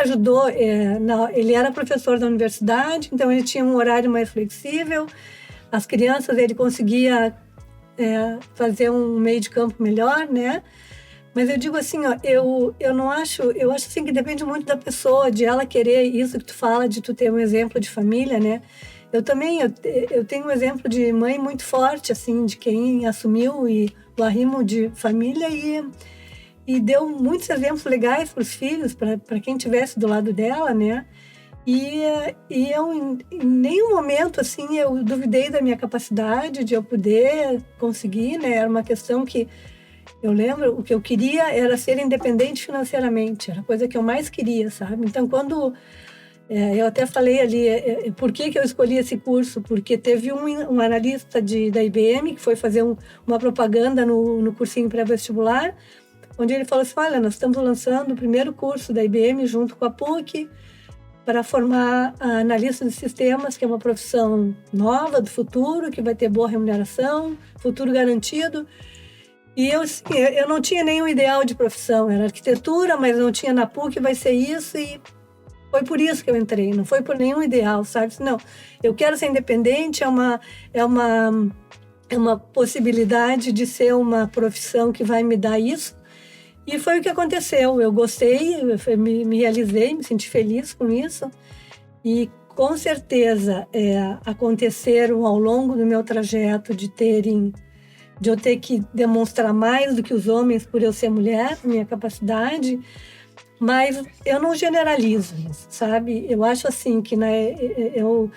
ajudou, ele era professor da universidade, então ele tinha um horário mais flexível, as crianças ele conseguia fazer um meio de campo melhor, né? Mas eu digo assim, eu não acho, eu acho assim que depende muito da pessoa, de ela querer isso que tu fala, de tu ter um exemplo de família, né? Eu também, eu tenho um exemplo de mãe muito forte, assim, de quem assumiu o arrimo de família e deu muitos exemplos legais para os filhos, para quem estivesse do lado dela, né? E eu, em nenhum momento, assim, eu duvidei da minha capacidade de eu poder conseguir, né? Era uma questão que eu lembro, o que eu queria era ser independente financeiramente, era a coisa que eu mais queria, sabe? Então, quando eu até falei ali, por que eu escolhi esse curso? Porque teve um analista da IBM que foi fazer uma propaganda no cursinho pré-vestibular, onde ele falou assim, olha, nós estamos lançando o primeiro curso da IBM junto com a PUC para formar analista de sistemas, que é uma profissão nova do futuro, que vai ter boa remuneração, futuro garantido. E eu não tinha nenhum ideal de profissão, era arquitetura, mas não tinha na PUC, vai ser isso, e foi por isso que eu entrei, não foi por nenhum ideal, sabe? Não, eu quero ser independente, é uma possibilidade de ser uma profissão que vai me dar isso, e foi o que aconteceu. Eu gostei, me realizei, me senti feliz com isso, e com certeza aconteceram ao longo do meu trajeto de eu ter que demonstrar mais do que os homens por eu ser mulher, minha capacidade, mas eu não generalizo isso, sabe? Eu acho assim que eu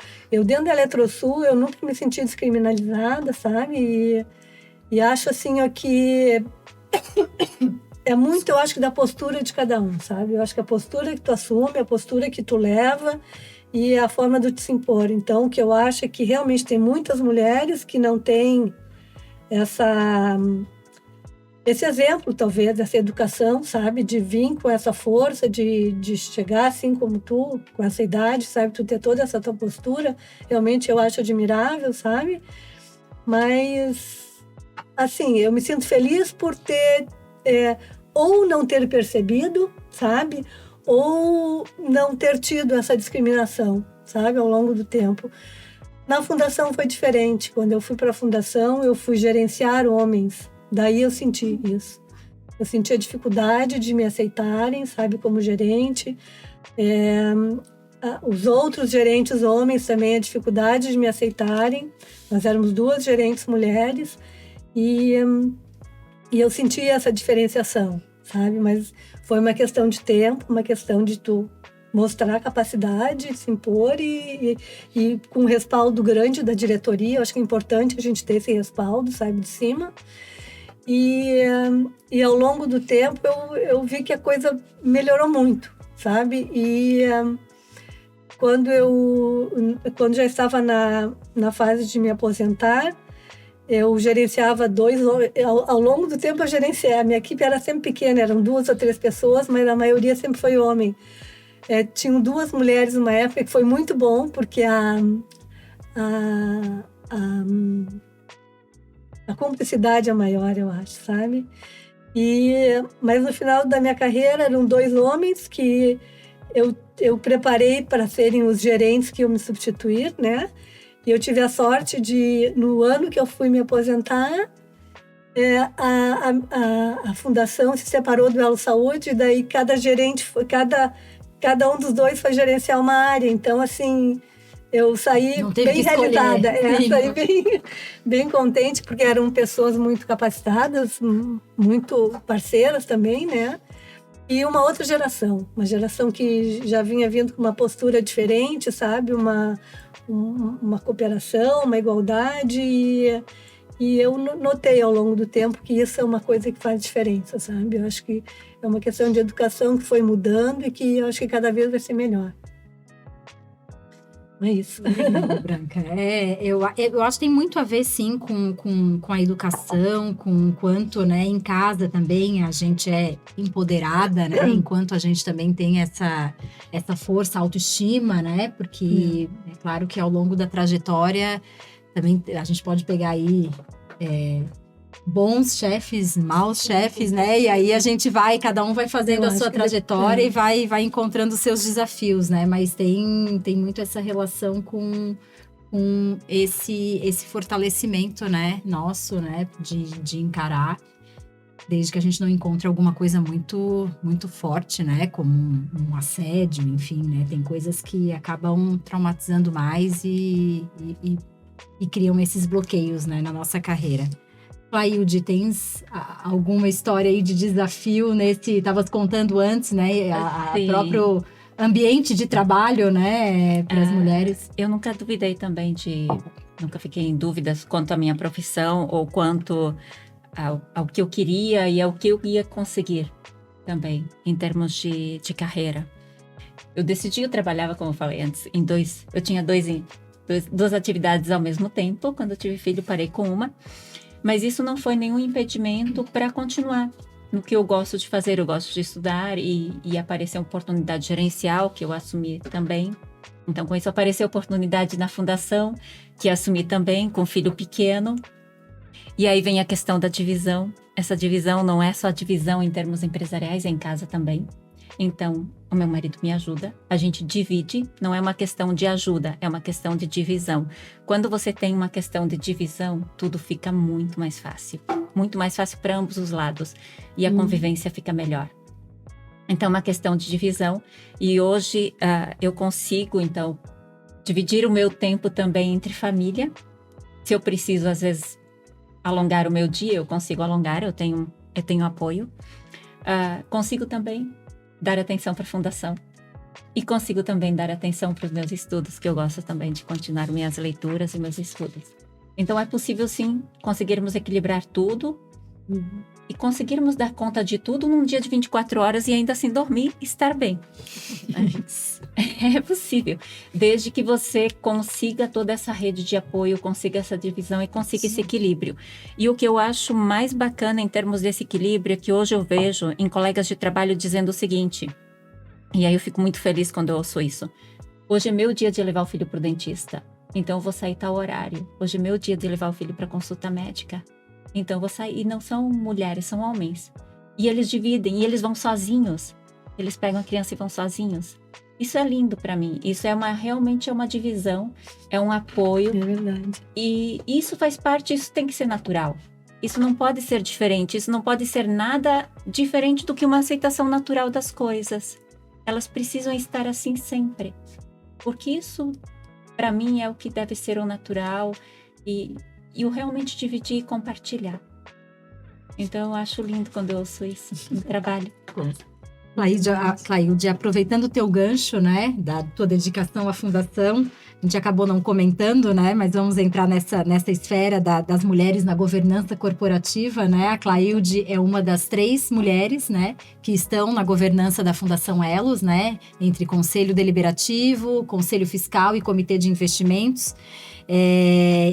dentro da Eletrosul eu nunca me senti descriminalizada, sabe? E acho assim que é muito, eu acho que da postura de cada um, sabe? Eu acho que a postura que tu assume, a postura que tu leva e a forma de te se impor. Então, o que eu acho é que realmente tem muitas mulheres que não têm esse exemplo, talvez, dessa educação, sabe? De vir com essa força, de chegar assim como tu, com essa idade, sabe? Tu ter toda essa tua postura, realmente eu acho admirável, sabe? Mas, assim, eu me sinto feliz por ter, ou não ter percebido, sabe? Ou não ter tido essa discriminação, sabe? Ao longo do tempo. Na fundação foi diferente. Quando eu fui para a fundação, eu fui gerenciar homens. Daí eu senti isso. Eu senti a dificuldade de me aceitarem, sabe, como gerente. Os outros gerentes homens também, a dificuldade de me aceitarem. Nós éramos 2 gerentes mulheres e eu senti essa diferenciação, sabe? Mas foi uma questão de tempo, uma questão de tu mostrar a capacidade, se impor e com um respaldo grande da diretoria. Eu acho que é importante a gente ter esse respaldo, sabe, de cima. E ao longo do tempo eu vi que a coisa melhorou muito, sabe? E quando já estava na fase de me aposentar, eu gerenciava 2... Ao longo do tempo eu gerenciei. A minha equipe era sempre pequena, eram 2 ou 3 pessoas, mas a maioria sempre foi homem. Tinham 2 mulheres numa época que foi muito bom, porque a cumplicidade é maior, eu acho, sabe? Mas no final da minha carreira eram 2 homens que eu preparei para serem os gerentes que iam me substituir, né? E eu tive a sorte de, no ano que eu fui me aposentar, a fundação se separou do Elo Saúde, e daí cada gerente, cada um dos 2 foi gerenciar uma área. Então, assim, eu saí bem realizada. Saí bem contente, porque eram pessoas muito capacitadas, muito parceiras também, né? E uma outra geração, uma geração que já vinha vindo com uma postura diferente, sabe? Uma cooperação, uma igualdade. E eu notei ao longo do tempo que isso é uma coisa que faz diferença, sabe? Eu acho que é uma questão de educação que foi mudando e que eu acho que cada vez vai ser melhor. É isso. Legal, Branca. Eu acho que tem muito a ver, sim, com a educação, com o quanto, né, em casa também a gente é empoderada, né? Enquanto a gente também tem essa força, autoestima, né? Porque é claro que ao longo da trajetória também a gente pode pegar aí bons chefes, maus chefes, né? E aí a gente cada um vai fazendo a sua trajetória e vai encontrando os seus desafios, né? Mas tem muito essa relação com esse fortalecimento, né? Nosso, né? De encarar, desde que a gente não encontre alguma coisa muito, muito forte, né? Como um assédio, enfim, né? Tem coisas que acabam traumatizando mais e criam esses bloqueios, né? Na nossa carreira. Clailde, tens alguma história aí de desafio nesse... Estavas contando antes, né? A Sim. próprio ambiente de trabalho, né? Para as mulheres. Eu nunca duvidei também nunca fiquei em dúvidas quanto à minha profissão ou quanto ao que eu queria e ao que eu ia conseguir também, em termos de carreira. Eu trabalhava, como eu falei antes, eu tinha duas atividades ao mesmo tempo. Quando eu tive filho, parei com uma. Mas isso não foi nenhum impedimento para continuar no que eu gosto de fazer. Eu gosto de estudar e apareceu uma oportunidade gerencial, que eu assumi também. Então, com isso, apareceu a oportunidade na fundação, que assumi também, com filho pequeno. E aí vem a questão da divisão. Essa divisão não é só divisão em termos empresariais, é em casa também. Então, o meu marido me ajuda, a gente divide, não é uma questão de ajuda, é uma questão de divisão. Quando você tem uma questão de divisão, tudo fica muito mais fácil para ambos os lados, e a convivência fica melhor. Então, é uma questão de divisão, e hoje eu consigo, então, dividir o meu tempo também entre família. Se eu preciso, às vezes, alongar o meu dia, eu consigo alongar, eu tenho apoio. Consigo também dar atenção para a fundação e consigo também dar atenção para os meus estudos, que eu gosto também de continuar minhas leituras e meus estudos. Então é possível sim conseguirmos equilibrar tudo e conseguirmos dar conta de tudo num dia de 24 horas e ainda assim dormir e estar bem. É possível, desde que você consiga toda essa rede de apoio, consiga essa divisão e consiga esse equilíbrio. E o que eu acho mais bacana em termos desse equilíbrio é que hoje eu vejo em colegas de trabalho dizendo o seguinte, e aí eu fico muito feliz quando eu ouço isso: hoje é meu dia de levar o filho para o dentista, então eu vou sair tal horário. Hoje é meu dia de levar o filho para consulta médica, então eu vou sair. E não são mulheres, são homens. E eles dividem, e eles vão sozinhos. Eles pegam a criança e vão sozinhos. Isso é lindo para mim. Isso realmente é uma divisão, é um apoio. É verdade. E isso faz parte, isso tem que ser natural. Isso não pode ser diferente, isso não pode ser nada diferente do que uma aceitação natural das coisas. Elas precisam estar assim sempre. Porque isso, para mim, é o que deve ser o natural e o realmente dividir e compartilhar. Então, eu acho lindo quando eu ouço isso no trabalho. Clailde, aproveitando o teu gancho, né, da tua dedicação à fundação, a gente acabou não comentando, né, mas vamos entrar nessa esfera das mulheres na governança corporativa, né. A Clailde é uma das 3 mulheres, né, que estão na governança da Fundação Elos, né, entre Conselho Deliberativo, Conselho Fiscal e Comitê de Investimentos.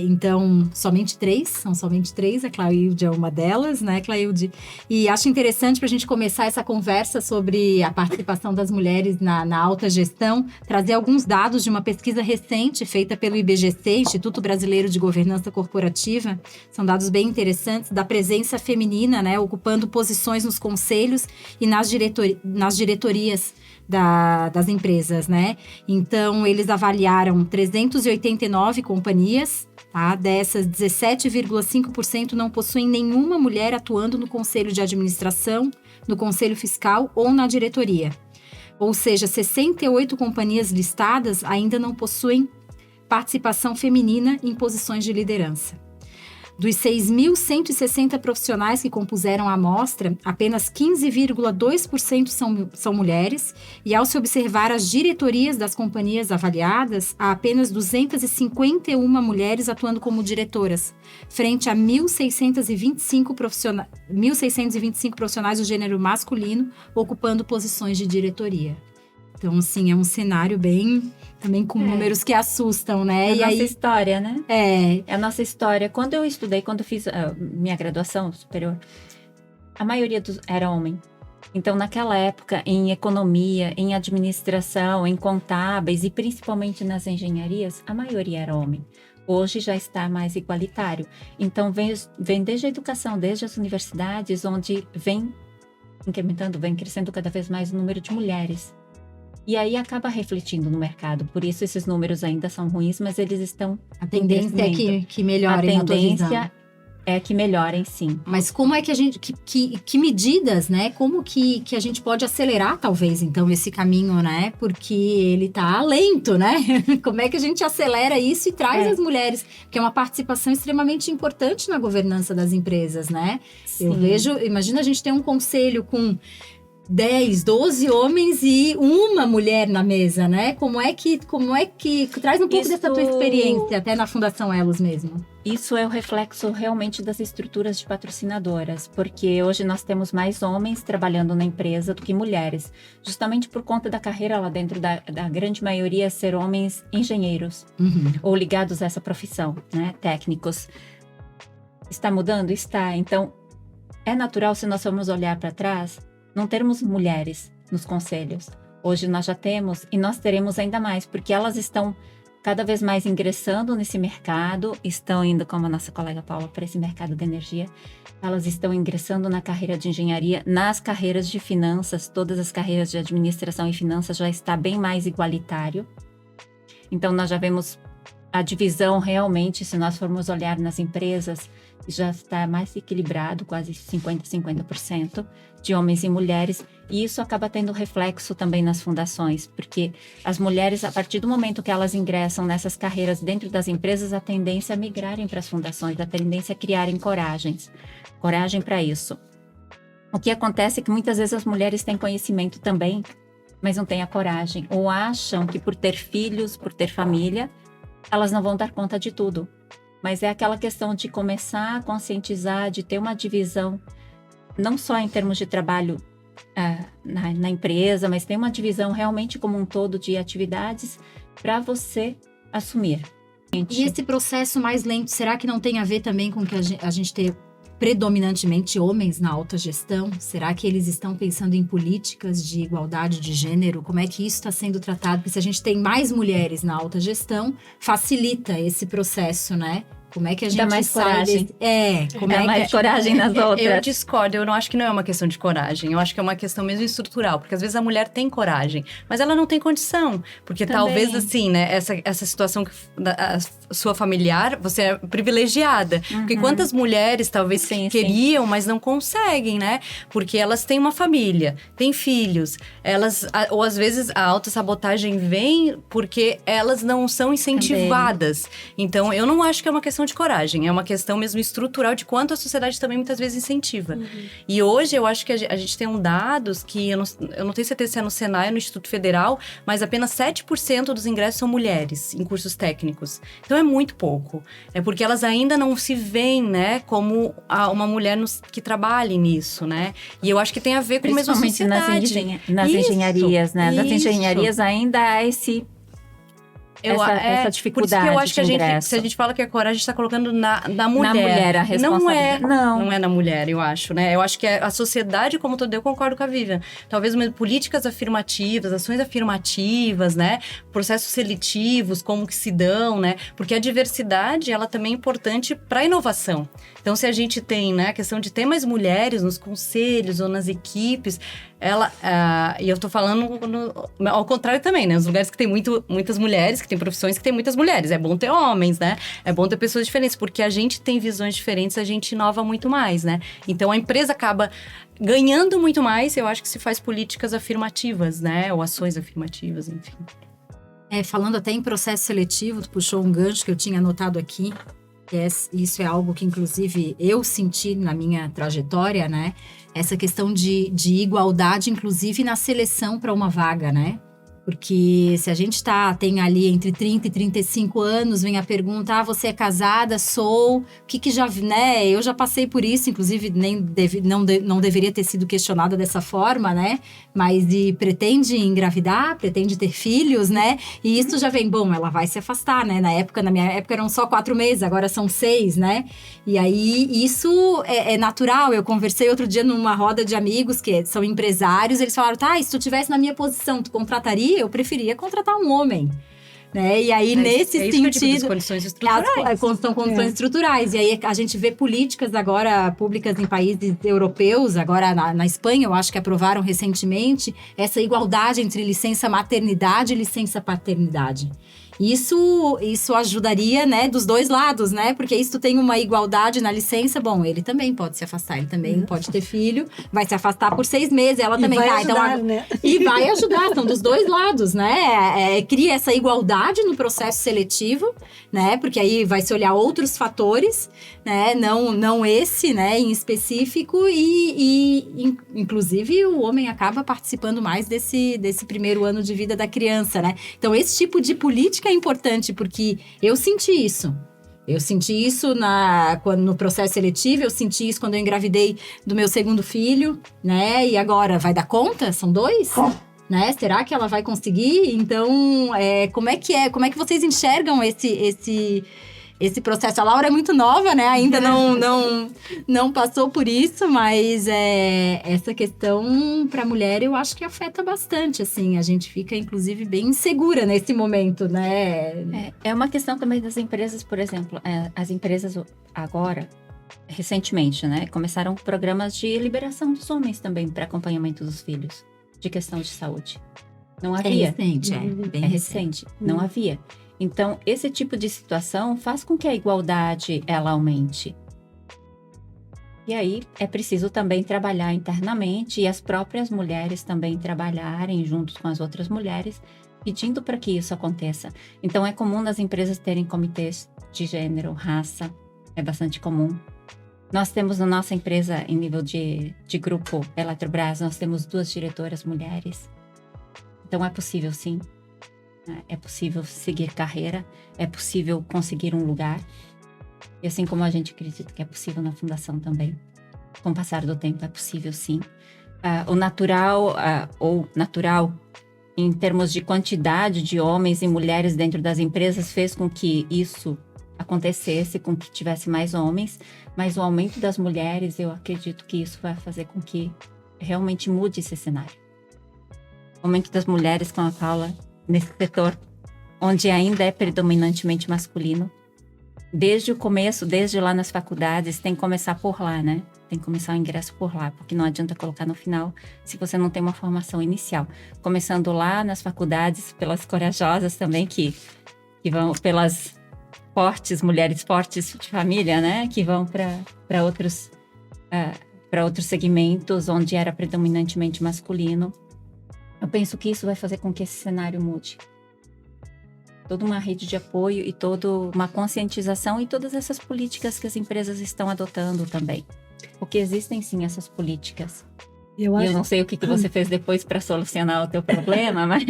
Então, são somente 3, a Clailde é uma delas, né, Clailde? E acho interessante para a gente começar essa conversa sobre a participação das mulheres na alta gestão, trazer alguns dados de uma pesquisa recente feita pelo IBGC, Instituto Brasileiro de Governança Corporativa. São dados bem interessantes da presença feminina, né, ocupando posições nos conselhos e nas diretorias das empresas, né? Então, eles avaliaram 389 companhias, tá? Dessas, 17,5% não possuem nenhuma mulher atuando no conselho de administração, no conselho fiscal ou na diretoria. Ou seja, 68 companhias listadas ainda não possuem participação feminina em posições de liderança. Dos 6.160 profissionais que compuseram a amostra, apenas 15,2% são mulheres, e ao se observar as diretorias das companhias avaliadas, há apenas 251 mulheres atuando como diretoras, frente a 1.625 profissionais do gênero masculino ocupando posições de diretoria. Então, assim, é um cenário bem... também com números que assustam, né? É a nossa história, né? É a nossa história. Quando eu fiz minha graduação superior, a maioria era homem. Então, naquela época, em economia, em administração, em contábeis e principalmente nas engenharias, a maioria era homem. Hoje já está mais igualitário. Então, vem desde a educação, desde as universidades, onde vem crescendo cada vez mais o número de mulheres. E aí acaba refletindo no mercado. Por isso esses números ainda são ruins, mas eles estão... A tendência é que melhorem, na tua visão. é que melhorem, sim. Mas como é que a gente, que medidas, né? Como que a gente pode acelerar, talvez, então, esse caminho, né? Porque ele tá lento, né? Como é que a gente acelera isso e traz as mulheres? Que é uma participação extremamente importante na governança das empresas, né? Sim. Eu vejo, imagina a gente ter um conselho com 10, 12 homens e uma mulher na mesa, né? Como é que traz um pouco dessa tua experiência, até na Fundação Elos mesmo. Isso é o reflexo realmente das estruturas de patrocinadoras, porque hoje nós temos mais homens trabalhando na empresa do que mulheres, justamente por conta da carreira lá dentro da grande maioria ser homens engenheiros ou ligados a essa profissão, né? Técnicos. Está mudando? Está. Então, é natural, se nós formos olhar para trás, não termos mulheres nos conselhos. Hoje nós já temos e nós teremos ainda mais, porque elas estão cada vez mais ingressando nesse mercado, estão indo, como a nossa colega Paula, para esse mercado de energia. Elas estão ingressando na carreira de engenharia, nas carreiras de finanças, todas as carreiras de administração e finanças já está bem mais igualitário. Então, nós já vemos a divisão realmente, se nós formos olhar nas empresas, já está mais equilibrado, quase 50% de homens e mulheres, e isso acaba tendo reflexo também nas fundações, porque as mulheres, a partir do momento que elas ingressam nessas carreiras dentro das empresas, a tendência é migrarem para as fundações, a tendência é criarem coragem para isso. O que acontece é que muitas vezes as mulheres têm conhecimento também, mas não têm a coragem, ou acham que por ter filhos, por ter família, elas não vão dar conta de tudo. Mas é aquela questão de começar a conscientizar, de ter uma divisão, não só em termos de trabalho na empresa, mas tem uma divisão realmente como um todo de atividades para você assumir. E esse processo mais lento, será que não tem a ver também com que a gente ter predominantemente homens na alta gestão? Será que eles estão pensando em políticas de igualdade de gênero? Como é que isso está sendo tratado? Porque se a gente tem mais mulheres na alta gestão, facilita esse processo, né? Como é que a gente dá mais coragem. Dá mais coragem nas outras. Eu discordo, eu não acho que não é uma questão de coragem. Eu acho que é uma questão mesmo estrutural, porque às vezes a mulher tem coragem, mas ela não tem condição. Porque também. Talvez assim, né, essa situação a sua familiar, você é privilegiada. Porque quantas mulheres talvez queriam, mas não conseguem, né? Porque elas têm uma família, têm filhos, ou às vezes a autossabotagem vem porque elas não são incentivadas. Também. Então, eu não acho que é uma questão de coragem, é uma questão mesmo estrutural de quanto a sociedade também muitas vezes incentiva. E hoje eu acho que a gente tem dados que eu não tenho certeza se é no Senai ou no Instituto Federal, mas apenas 7% dos ingressos são mulheres em cursos técnicos. Então é muito pouco. É porque elas ainda não se veem, né, como uma mulher que trabalhe nisso, né? E eu acho que tem a ver com a mesma sociedade. Nas engenharias, né? Nas engenharias ainda há essa dificuldade. Por isso que eu acho que se a gente fala que a coragem está colocando na mulher. Na mulher a responsabilidade. Não é na mulher, eu acho, né? Eu acho que a sociedade como todo, eu concordo com a Vivian. Talvez políticas afirmativas, ações afirmativas, né? Processos seletivos, como que se dão, né? Porque a diversidade, ela também é importante para a inovação. Então, se a gente tem, né, a questão de ter mais mulheres nos conselhos ou nas equipes, e eu tô falando ao contrário também, né? Os lugares que tem muitas mulheres, que tem profissões que tem muitas mulheres. É bom ter homens, né? É bom ter pessoas diferentes, porque a gente tem visões diferentes, a gente inova muito mais, né? Então, a empresa acaba ganhando muito mais, eu acho que se faz políticas afirmativas, né? Ou ações afirmativas, enfim. Falando até em processo seletivo, tu puxou um gancho que eu tinha anotado aqui. Isso é algo que, inclusive, eu senti na minha trajetória, né? Essa questão de igualdade, inclusive, na seleção para uma vaga, né? Porque se a gente tem ali entre 30 e 35 anos, vem a pergunta, você é casada? Sou. O que já, né? Eu já passei por isso, inclusive não deveria ter sido questionada dessa forma, né? Mas pretende engravidar, pretende ter filhos, né? E isso já vem, ela vai se afastar, né? Na minha época eram só 4 meses, agora são 6, né? E aí, isso é natural. Eu conversei outro dia numa roda de amigos que são empresários, eles falaram, se tu tivesse na minha posição, tu contrataria? Eu preferia contratar um homem, né? E aí, nesse sentido... As condições estruturais. São condições estruturais. E aí, a gente vê políticas agora públicas em países europeus, agora na Espanha, eu acho que aprovaram recentemente, essa igualdade entre licença maternidade e licença paternidade. Isso ajudaria, né, dos dois lados, né? Porque isso tem uma igualdade na licença. Bom, ele também pode se afastar, ele também pode ter filho, vai se afastar por 6 meses, ela também vai tá. ajudar, Então, né? e vai ajudar, são dos dois lados, né? Cria essa igualdade no processo seletivo, né? Porque aí vai se olhar outros fatores, né? Não esse, né, em específico, inclusive o homem acaba participando mais desse primeiro ano de vida da criança, né? Então, esse tipo de política é importante, porque eu senti isso. Eu senti isso no processo seletivo, eu senti isso quando eu engravidei do meu segundo filho, né? E agora, vai dar conta? São 2? Né? Será que ela vai conseguir? Então, como é que vocês enxergam esse processo? A Laura é muito nova, né? Ainda não passou por isso, mas essa questão para a mulher eu acho que afeta bastante, assim. A gente fica, inclusive, bem insegura nesse momento, né? É uma questão também das empresas, por exemplo. As empresas agora, recentemente, né? Começaram programas de liberação dos homens também para acompanhamento dos filhos, de questão de saúde. Não havia. É recente, bem recente. Não havia. Então, esse tipo de situação faz com que a igualdade, ela aumente. E aí, é preciso também trabalhar internamente e as próprias mulheres também trabalharem juntos com as outras mulheres, pedindo para que isso aconteça. Então, é comum nas empresas terem comitês de gênero, raça, é bastante comum. Nós temos na nossa empresa, em nível de grupo Eletrobras, nós temos 2 diretoras mulheres. Então, é possível, sim. É possível seguir carreira, é possível conseguir um lugar. E assim como a gente acredita que é possível na fundação também. Com o passar do tempo, é possível, sim. O natural, em termos de quantidade de homens e mulheres dentro das empresas, fez com que isso acontecesse, com que tivesse mais homens. Mas o aumento das mulheres, eu acredito que isso vai fazer com que realmente mude esse cenário. O aumento das mulheres, com a Paula, nesse setor, onde ainda é predominantemente masculino. Desde o começo, desde lá nas faculdades, tem que começar por lá, né? Tem que começar o ingresso por lá, porque não adianta colocar no final se você não tem uma formação inicial. Começando lá nas faculdades, pelas corajosas também, que vão, pelas mulheres fortes de família, né? Que vão para outros segmentos, onde era predominantemente masculino. Eu penso que isso vai fazer com que esse cenário mude. Toda uma rede de apoio e toda uma conscientização e todas essas políticas que as empresas estão adotando também. Porque existem, sim, essas políticas. Eu não sei o que você fez depois para solucionar o teu problema, mas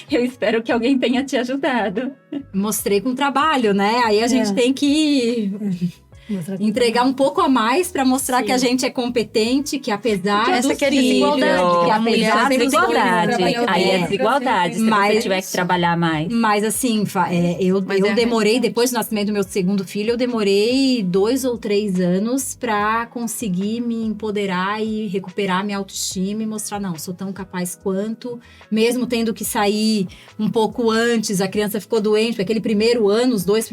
eu espero que alguém tenha te ajudado. Mostrei com trabalho, né? Aí a gente tem que entregar um pouco a mais para mostrar que a gente é competente, que apesar essa que é a desigualdade, que apesar da desigualdade, aí é desigualdade, se você tiver que trabalhar mais. Mas assim, eu demorei, depois do nascimento do meu segundo filho, eu demorei 2 ou 3 anos para conseguir me empoderar e recuperar minha autoestima e mostrar, não, sou tão capaz quanto, mesmo tendo que sair um pouco antes, a criança ficou doente, porque aquele primeiro ano, os 2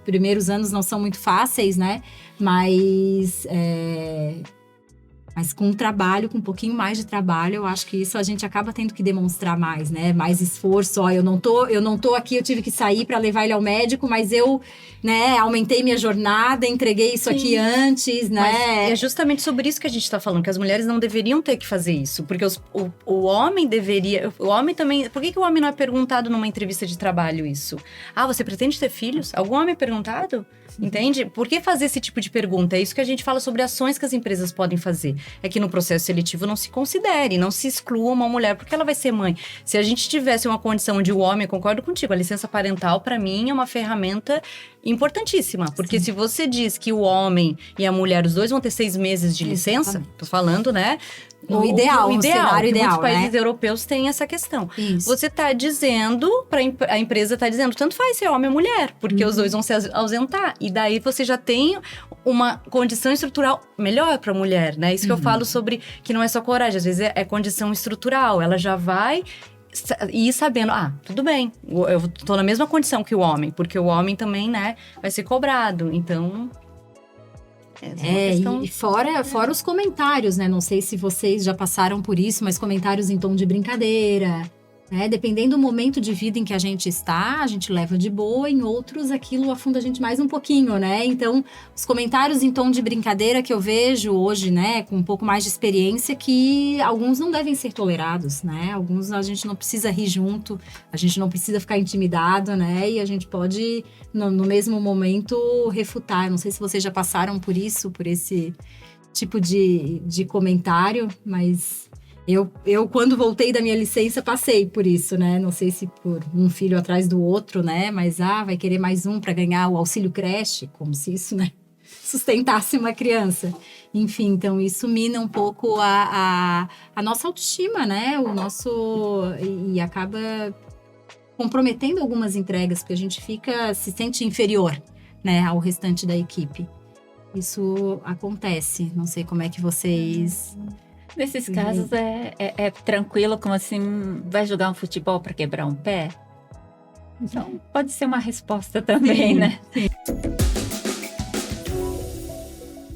primeiros anos não são muito fáceis, né? Mas com trabalho, com um pouquinho mais de trabalho, eu acho que isso a gente acaba tendo que demonstrar mais, né? Mais esforço. Ó, eu não tô aqui, eu tive que sair para levar ele ao médico, mas eu, né, aumentei minha jornada, entreguei isso aqui antes, né? Mas é justamente sobre isso que a gente tá falando, que as mulheres não deveriam ter que fazer isso, porque o homem deveria... O homem também... Por que o homem não é perguntado numa entrevista de trabalho isso? Ah, você pretende ter filhos? Algum homem é perguntado? Entende? Por que fazer esse tipo de pergunta? É isso que a gente fala sobre ações que as empresas podem fazer. É que no processo seletivo não se considere, não se exclua uma mulher, porque ela vai ser mãe. Se a gente tivesse uma condição onde o homem, concordo contigo, a licença parental, para mim, é uma ferramenta importantíssima. Porque se você diz que o homem e a mulher, os dois vão ter 6 meses de licença, tô falando, né? O cenário ideal, muitos países europeus têm essa questão. Isso. Você está dizendo, a empresa está dizendo, tanto faz ser homem ou mulher, porque os dois vão se ausentar. E daí você já tem uma condição estrutural melhor para a mulher, né? Isso que eu falo sobre que não é só coragem, às vezes é condição estrutural. Ela já vai ir sabendo, tudo bem, eu tô na mesma condição que o homem, porque o homem também, né, vai ser cobrado. Então... E fora os comentários, né? Não sei se vocês já passaram por isso, mas comentários em tom de brincadeira, Dependendo do momento de vida em que a gente está, a gente leva de boa, em outros aquilo afunda a gente mais um pouquinho, né? Então, os comentários em tom de brincadeira que eu vejo hoje, né, com um pouco mais de experiência, que alguns não devem ser tolerados, né? Alguns a gente não precisa rir junto, a gente não precisa ficar intimidado, né? E a gente pode, no mesmo momento, refutar. Eu não sei se vocês já passaram por isso, por esse tipo de comentário, mas... Eu, quando voltei da minha licença, passei por isso, né? Não sei se por um filho atrás do outro, né? Mas, vai querer mais um para ganhar o auxílio creche, como se isso, né? Sustentasse uma criança. Enfim, então isso mina um pouco a nossa autoestima, né? E acaba comprometendo algumas entregas, porque a gente se sente inferior, né? Ao restante da equipe. Isso acontece. Não sei como é que vocês... Nesses casos é tranquilo, como assim, vai jogar um futebol para quebrar um pé? Então, pode ser uma resposta também, né? Sim.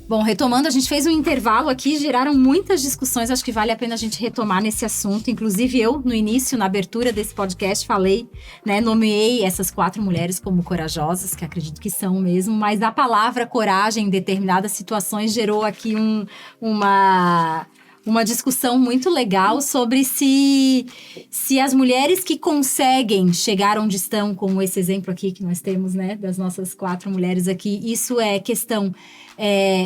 Bom, retomando, a gente fez um intervalo aqui, geraram muitas discussões, acho que vale a pena a gente retomar nesse assunto. Inclusive eu, no início, na abertura desse podcast, falei, né, nomeei essas 4 mulheres como corajosas, que acredito que são mesmo, mas a palavra coragem em determinadas situações gerou aqui uma discussão muito legal sobre se as mulheres que conseguem chegar onde estão, como esse exemplo aqui que nós temos, né, das nossas 4 mulheres aqui, isso é questão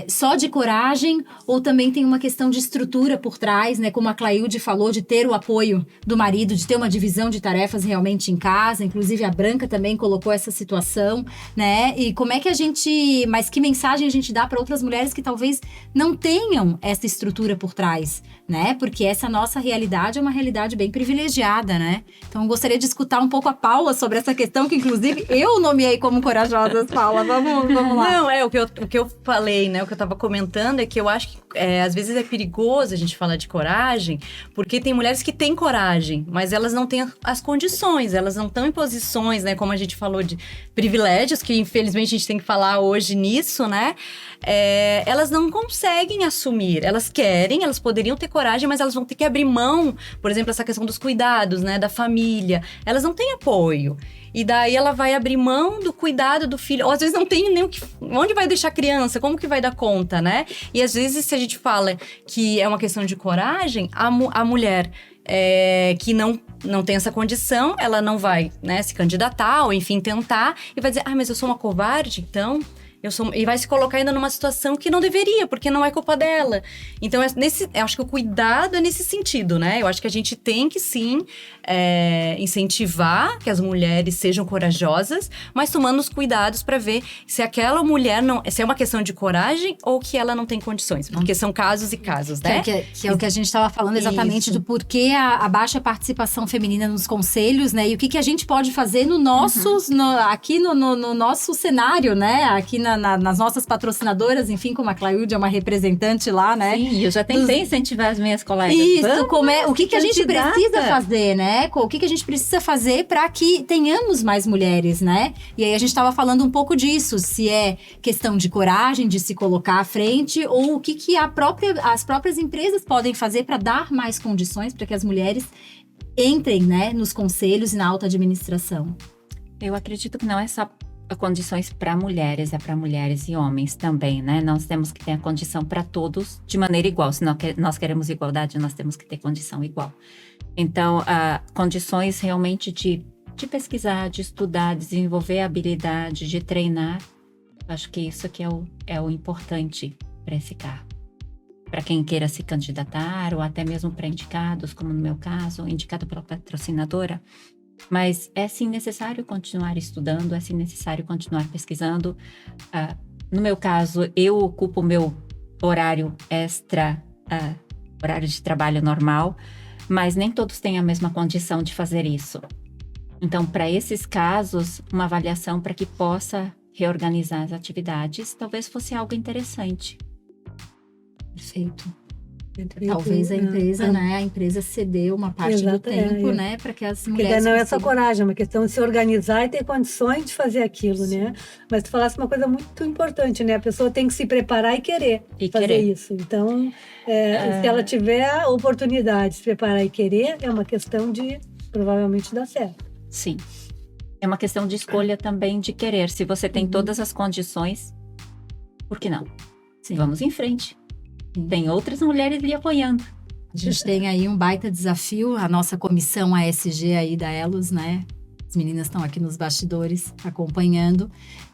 só de coragem ou também tem uma questão de estrutura por trás, né, como a Clailde falou, de ter o apoio do marido, de ter uma divisão de tarefas realmente em casa, inclusive a Branca também colocou essa situação, né, e como é que mas que mensagem a gente dá para outras mulheres que talvez não tenham essa estrutura por trás, né? Porque essa nossa realidade é uma realidade bem privilegiada, né? Então, eu gostaria de escutar um pouco a Paula sobre essa questão, que inclusive eu nomeei como corajosas, Paula. Vamos lá. Não, o que eu falei, né? O que eu tava comentando é que eu acho que às vezes é perigoso a gente falar de coragem, porque tem mulheres que têm coragem, mas elas não têm as condições, elas não estão em posições, né? Como a gente falou de privilégios, que infelizmente a gente tem que falar hoje nisso, né? Elas não conseguem assumir, elas querem, elas poderiam ter coragem, mas elas vão ter que abrir mão, por exemplo, essa questão dos cuidados, né, da família, elas não têm apoio, e daí ela vai abrir mão do cuidado do filho, ou às vezes não tem nem onde vai deixar a criança, como que vai dar conta, né, e às vezes se a gente fala que é uma questão de coragem, a mulher que não tem essa condição, ela não vai, né, se candidatar, ou enfim, tentar, e vai dizer, mas eu sou uma covarde, então... E vai se colocar ainda numa situação que não deveria, porque não é culpa dela. Então, eu acho que o cuidado é nesse sentido, né? Eu acho que a gente tem que, sim, incentivar que as mulheres sejam corajosas, mas tomando os cuidados para ver se aquela mulher se é uma questão de coragem ou que ela não tem condições. Porque são casos e casos, né? Que é o que a gente estava falando exatamente do porquê a baixa participação feminina nos conselhos, né? E o que a gente pode fazer aqui no nosso cenário, né? Aqui nas nossas patrocinadoras, enfim, como a Clailde é uma representante lá, né? Sim, eu já tentei incentivar as minhas colegas. Isso, o que a gente precisa fazer, né? O que a gente precisa fazer para que tenhamos mais mulheres, né? E aí a gente estava falando um pouco disso, se é questão de coragem, de se colocar à frente, ou o que as próprias empresas podem fazer para dar mais condições para que as mulheres entrem, né, nos conselhos e na alta administração. Eu acredito que não é só condições para mulheres, é para mulheres e homens também, né? Nós temos que ter a condição para todos de maneira igual. Se nós queremos igualdade, nós temos que ter condição igual. Então, condições realmente de pesquisar, de estudar, desenvolver habilidade, de treinar. Acho que isso aqui é o importante para esse cargo. Para quem queira se candidatar ou até mesmo para indicados, como no meu caso, indicado pela patrocinadora. Mas é sim necessário continuar estudando, é sim necessário continuar pesquisando. No meu caso, eu ocupo o meu horário extra, horário de trabalho normal, mas nem todos têm a mesma condição de fazer isso. Então, para esses casos, uma avaliação para que possa reorganizar as atividades, talvez fosse algo interessante. Perfeito. Talvez a empresa, né? A empresa cedeu uma parte do tempo, né? Para que as mulheres... Porque não é só coragem, é uma questão de se organizar e ter condições de fazer aquilo, né? Mas tu falasse uma coisa muito importante, né? A pessoa tem que se preparar e querer fazer isso. Então, se ela tiver a oportunidade de se preparar e querer, é uma questão de provavelmente dá certo. Sim. É uma questão de escolha também de querer. Se você tem todas as condições, por que não? Sim. Vamos em frente. Tem outras mulheres lhe apoiando. A gente tem aí um baita desafio, a nossa comissão ASG aí da Elos, né? As meninas estão aqui nos bastidores acompanhando,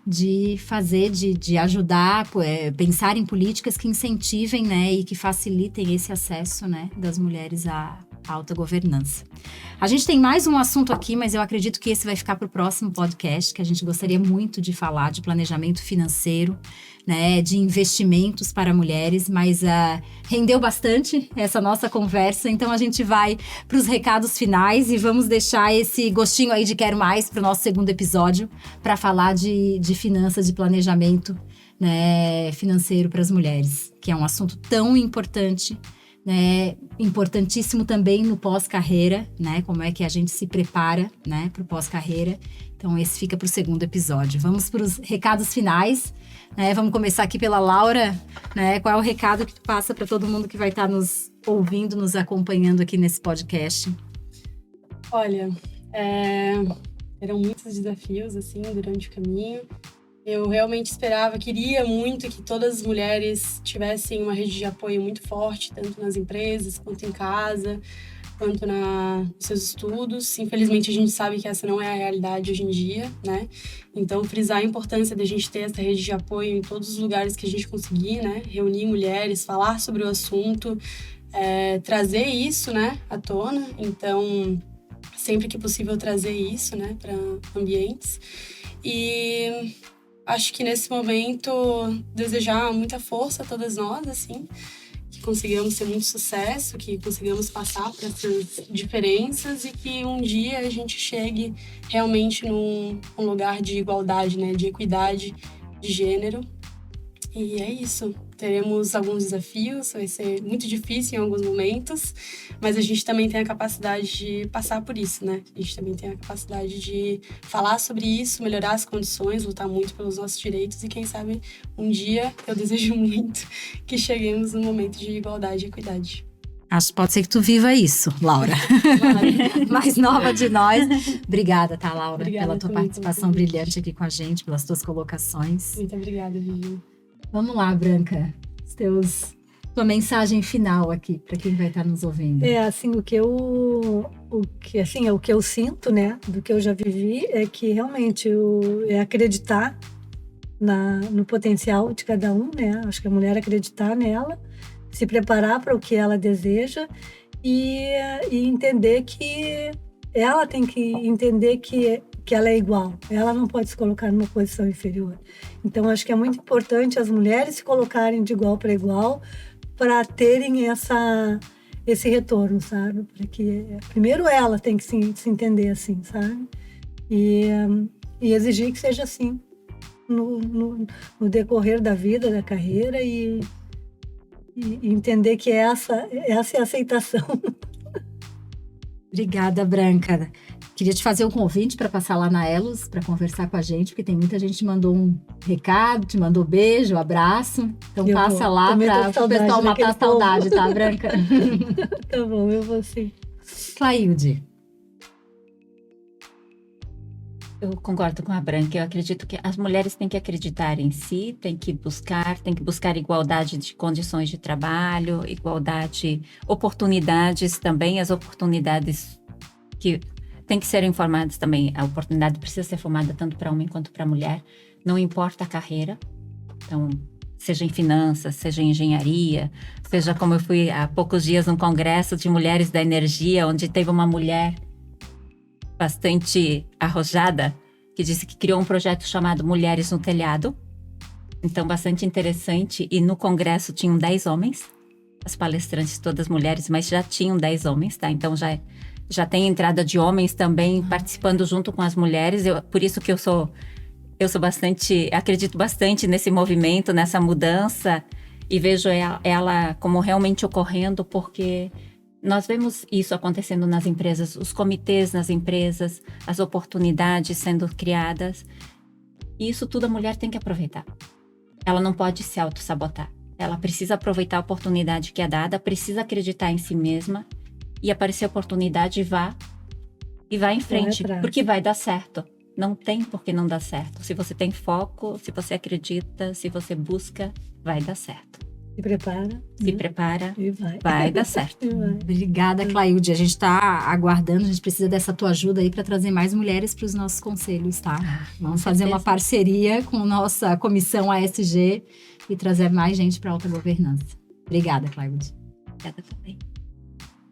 de fazer, de ajudar, pensar em políticas que incentivem, né, e que facilitem esse acesso, né, das mulheres à alta governança. A gente tem mais um assunto aqui, mas eu acredito que esse vai ficar para o próximo podcast, que a gente gostaria muito de falar de planejamento financeiro, né, de investimentos para mulheres, mas rendeu bastante essa nossa conversa, então a gente vai para os recados finais e vamos deixar esse gostinho aí de quero mais para o nosso segundo episódio, para falar de finanças, de planejamento, né, financeiro para as mulheres, que é um assunto tão importante, né, importantíssimo também no pós-carreira, né, como é que a gente se prepara, né, para o pós-carreira. Então esse fica para o segundo episódio. Vamos para os recados finais, né, vamos começar aqui pela Laura, né, qual é o recado que tu passa para todo mundo que vai estar nos ouvindo, nos acompanhando aqui nesse podcast? Olha, eram muitos desafios, assim, durante o caminho. Eu realmente queria muito que todas as mulheres tivessem uma rede de apoio muito forte, tanto nas empresas, quanto em casa, quanto nos seus estudos. Infelizmente, a gente sabe que essa não é a realidade hoje em dia, né? Então, frisar a importância da gente ter essa rede de apoio em todos os lugares que a gente conseguir, né? Reunir mulheres, falar sobre o assunto, trazer isso, né, à tona. Então, sempre que possível, trazer isso, né, para ambientes. E acho que nesse momento, desejar muita força a todas nós, assim, que consigamos ter muito sucesso, que consigamos passar por essas diferenças e que um dia a gente chegue realmente num lugar de igualdade, né, de equidade de gênero. E é isso. Teremos alguns desafios, vai ser muito difícil em alguns momentos, mas a gente também tem a capacidade de passar por isso, né? A gente também tem a capacidade de falar sobre isso, melhorar as condições, lutar muito pelos nossos direitos e quem sabe um dia, eu desejo muito, que cheguemos num momento de igualdade e equidade. Acho que pode ser que tu viva isso, Laura. Mais nova de nós. Obrigada, tá, Laura, Obrigada pela tua também, participação brilhante aqui com a gente, pelas tuas colocações. Muito obrigada, Vivi. Vamos lá, Branca. Tua mensagem final aqui, para quem vai estar nos ouvindo. Assim, o que eu sinto, né, do que eu já vivi, é que realmente é acreditar no potencial de cada um, né? Acho que a mulher acreditar nela, se preparar para o que ela deseja e entender que ela tem que entender que ela é igual, ela não pode se colocar numa posição inferior. Então, acho que é muito importante as mulheres se colocarem de igual para igual para terem esse retorno, sabe? Porque primeiro ela tem que se entender assim, sabe? E exigir que seja assim no decorrer da vida, da carreira e entender que essa é a aceitação. Obrigada, Branca. Queria te fazer um convite para passar lá na Elos para conversar com a gente, porque tem muita gente que mandou um recado, te mandou beijo, abraço. Então passa lá para o pessoal matar a saudade, tá, Branca? Tá bom, eu vou sim. Clailde. Eu concordo com a Branca. Eu acredito que as mulheres têm que acreditar em si, têm que buscar igualdade de condições de trabalho, oportunidades também, as oportunidades que têm que ser informadas também. A oportunidade precisa ser formada tanto para homem quanto para mulher, não importa a carreira. Então, seja em finanças, seja em engenharia, seja como eu fui há poucos dias num congresso de mulheres da energia, onde teve uma mulher bastante arrojada, que disse que criou um projeto chamado Mulheres no Telhado. Então, bastante interessante. E no congresso tinham 10 homens, as palestrantes todas mulheres, mas já tinham 10 homens, tá? Então, já tem entrada de homens também participando junto com as mulheres. Por isso que eu sou acredito bastante nesse movimento, nessa mudança, e vejo ela como realmente ocorrendo, porque nós vemos isso acontecendo nas empresas, os comitês nas empresas, as oportunidades sendo criadas. E isso tudo a mulher tem que aproveitar. Ela não pode se auto-sabotar. Ela precisa aproveitar a oportunidade que é dada, precisa acreditar em si mesma e aparecer a oportunidade, vá E vai em frente, atrás. porque vai dar certo. Não tem por que não dar certo. Se você tem foco, se você acredita, se você busca, vai dar certo. Se prepara. Se prepara, E vai. vai dar certo. E vai. Obrigada, Clailde. A gente está aguardando, a gente precisa dessa tua ajuda aí para trazer mais mulheres para os nossos conselhos, tá? Vamos fazer uma parceria com nossa comissão ASG e trazer mais gente para alta governança. Obrigada, Clailde. Obrigada também.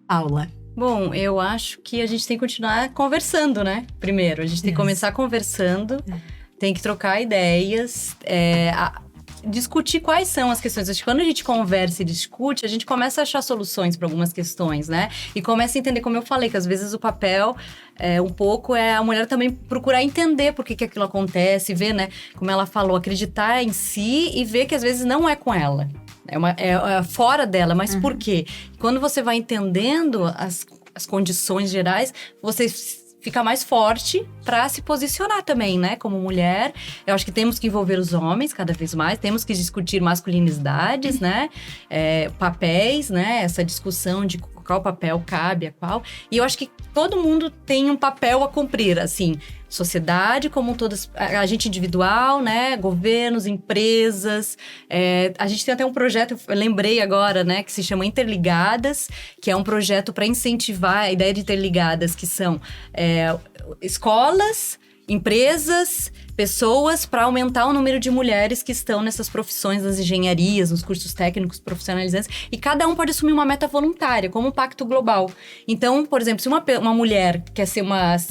Paula. Bom, eu acho que a gente tem que continuar conversando, né? Primeiro, a gente tem que começar conversando, tem que trocar ideias, discutir quais são as questões. Acho que quando a gente conversa e discute, a gente começa a achar soluções para algumas questões, né? E começa a entender, como eu falei, que às vezes o papel um pouco é a mulher também procurar entender por que aquilo acontece, ver, né? Como ela falou, acreditar em si e ver que às vezes não é com ela. É fora dela, mas por quê? Quando você vai entendendo as condições gerais, você fica mais forte para se posicionar também, né? Como mulher, eu acho que temos que envolver os homens cada vez mais, temos que discutir masculinidades, né? Papéis, né? Essa discussão de qual papel cabe a qual. E eu acho que todo mundo tem um papel a cumprir, assim, sociedade como todas, a gente individual, né, governos, empresas, a gente tem até um projeto, eu lembrei agora, né, que se chama Interligadas, que é um projeto para incentivar a ideia de interligadas, que são escolas, empresas, pessoas, para aumentar o número de mulheres que estão nessas profissões, nas engenharias, nos cursos técnicos profissionalizantes, e cada um pode assumir uma meta voluntária, como um pacto global. Então, por exemplo, se uma mulher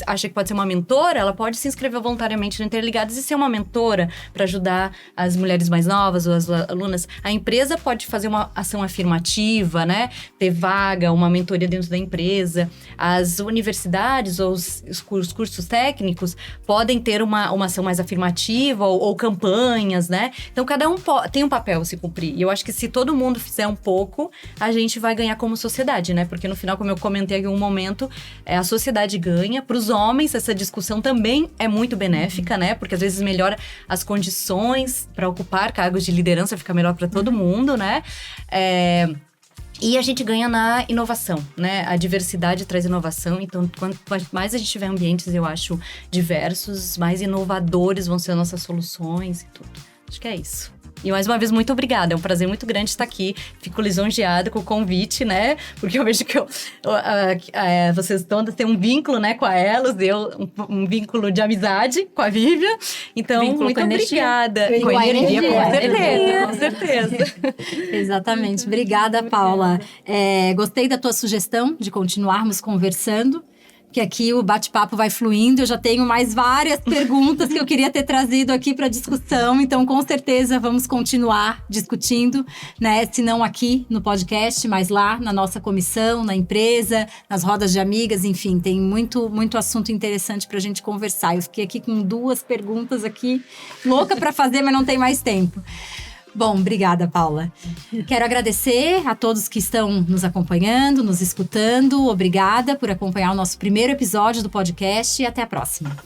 acha que pode ser uma mentora, ela pode se inscrever voluntariamente no Interligadas e ser uma mentora para ajudar as mulheres mais novas ou as alunas. A empresa pode fazer uma ação afirmativa, né? Ter vaga, uma mentoria dentro da empresa. As universidades ou os cursos técnicos podem ter uma ação mais afirmativa ou campanhas, né? Então, cada um tem um papel a se cumprir. E eu acho que se todo mundo fizer um pouco, a gente vai ganhar como sociedade, né? Porque no final, como eu comentei aqui em um momento, a sociedade ganha. Para os homens, essa discussão também é muito benéfica, né? Porque às vezes melhora as condições para ocupar cargos de liderança, fica melhor para todo mundo, né? E a gente ganha na inovação, né? A diversidade traz inovação, então quanto mais a gente tiver ambientes, eu acho, diversos, mais inovadores vão ser as nossas soluções e tudo. Acho que é isso. E mais uma vez, muito obrigada. É um prazer muito grande estar aqui. Fico lisonjeada com o convite, né? Porque eu vejo que vocês todas têm um vínculo, né, com a Elos, um vínculo de amizade com a Vivian. Então, Vínculo muito com obrigada. Com energia, Com certeza. Exatamente. Obrigada, Paula. Gostei da tua sugestão de continuarmos conversando, que aqui o bate-papo vai fluindo. Eu já tenho mais várias perguntas que eu queria ter trazido aqui para discussão. Então, com certeza, vamos continuar discutindo, né? Se não aqui no podcast, mas lá na nossa comissão, na empresa, nas rodas de amigas, enfim. Tem muito, muito assunto interessante para a gente conversar. Eu fiquei aqui com 2 perguntas aqui, louca para fazer, mas não tem mais tempo. Bom, obrigada, Paula. Quero agradecer a todos que estão nos acompanhando, nos escutando. Obrigada por acompanhar o nosso primeiro episódio do podcast e até a próxima.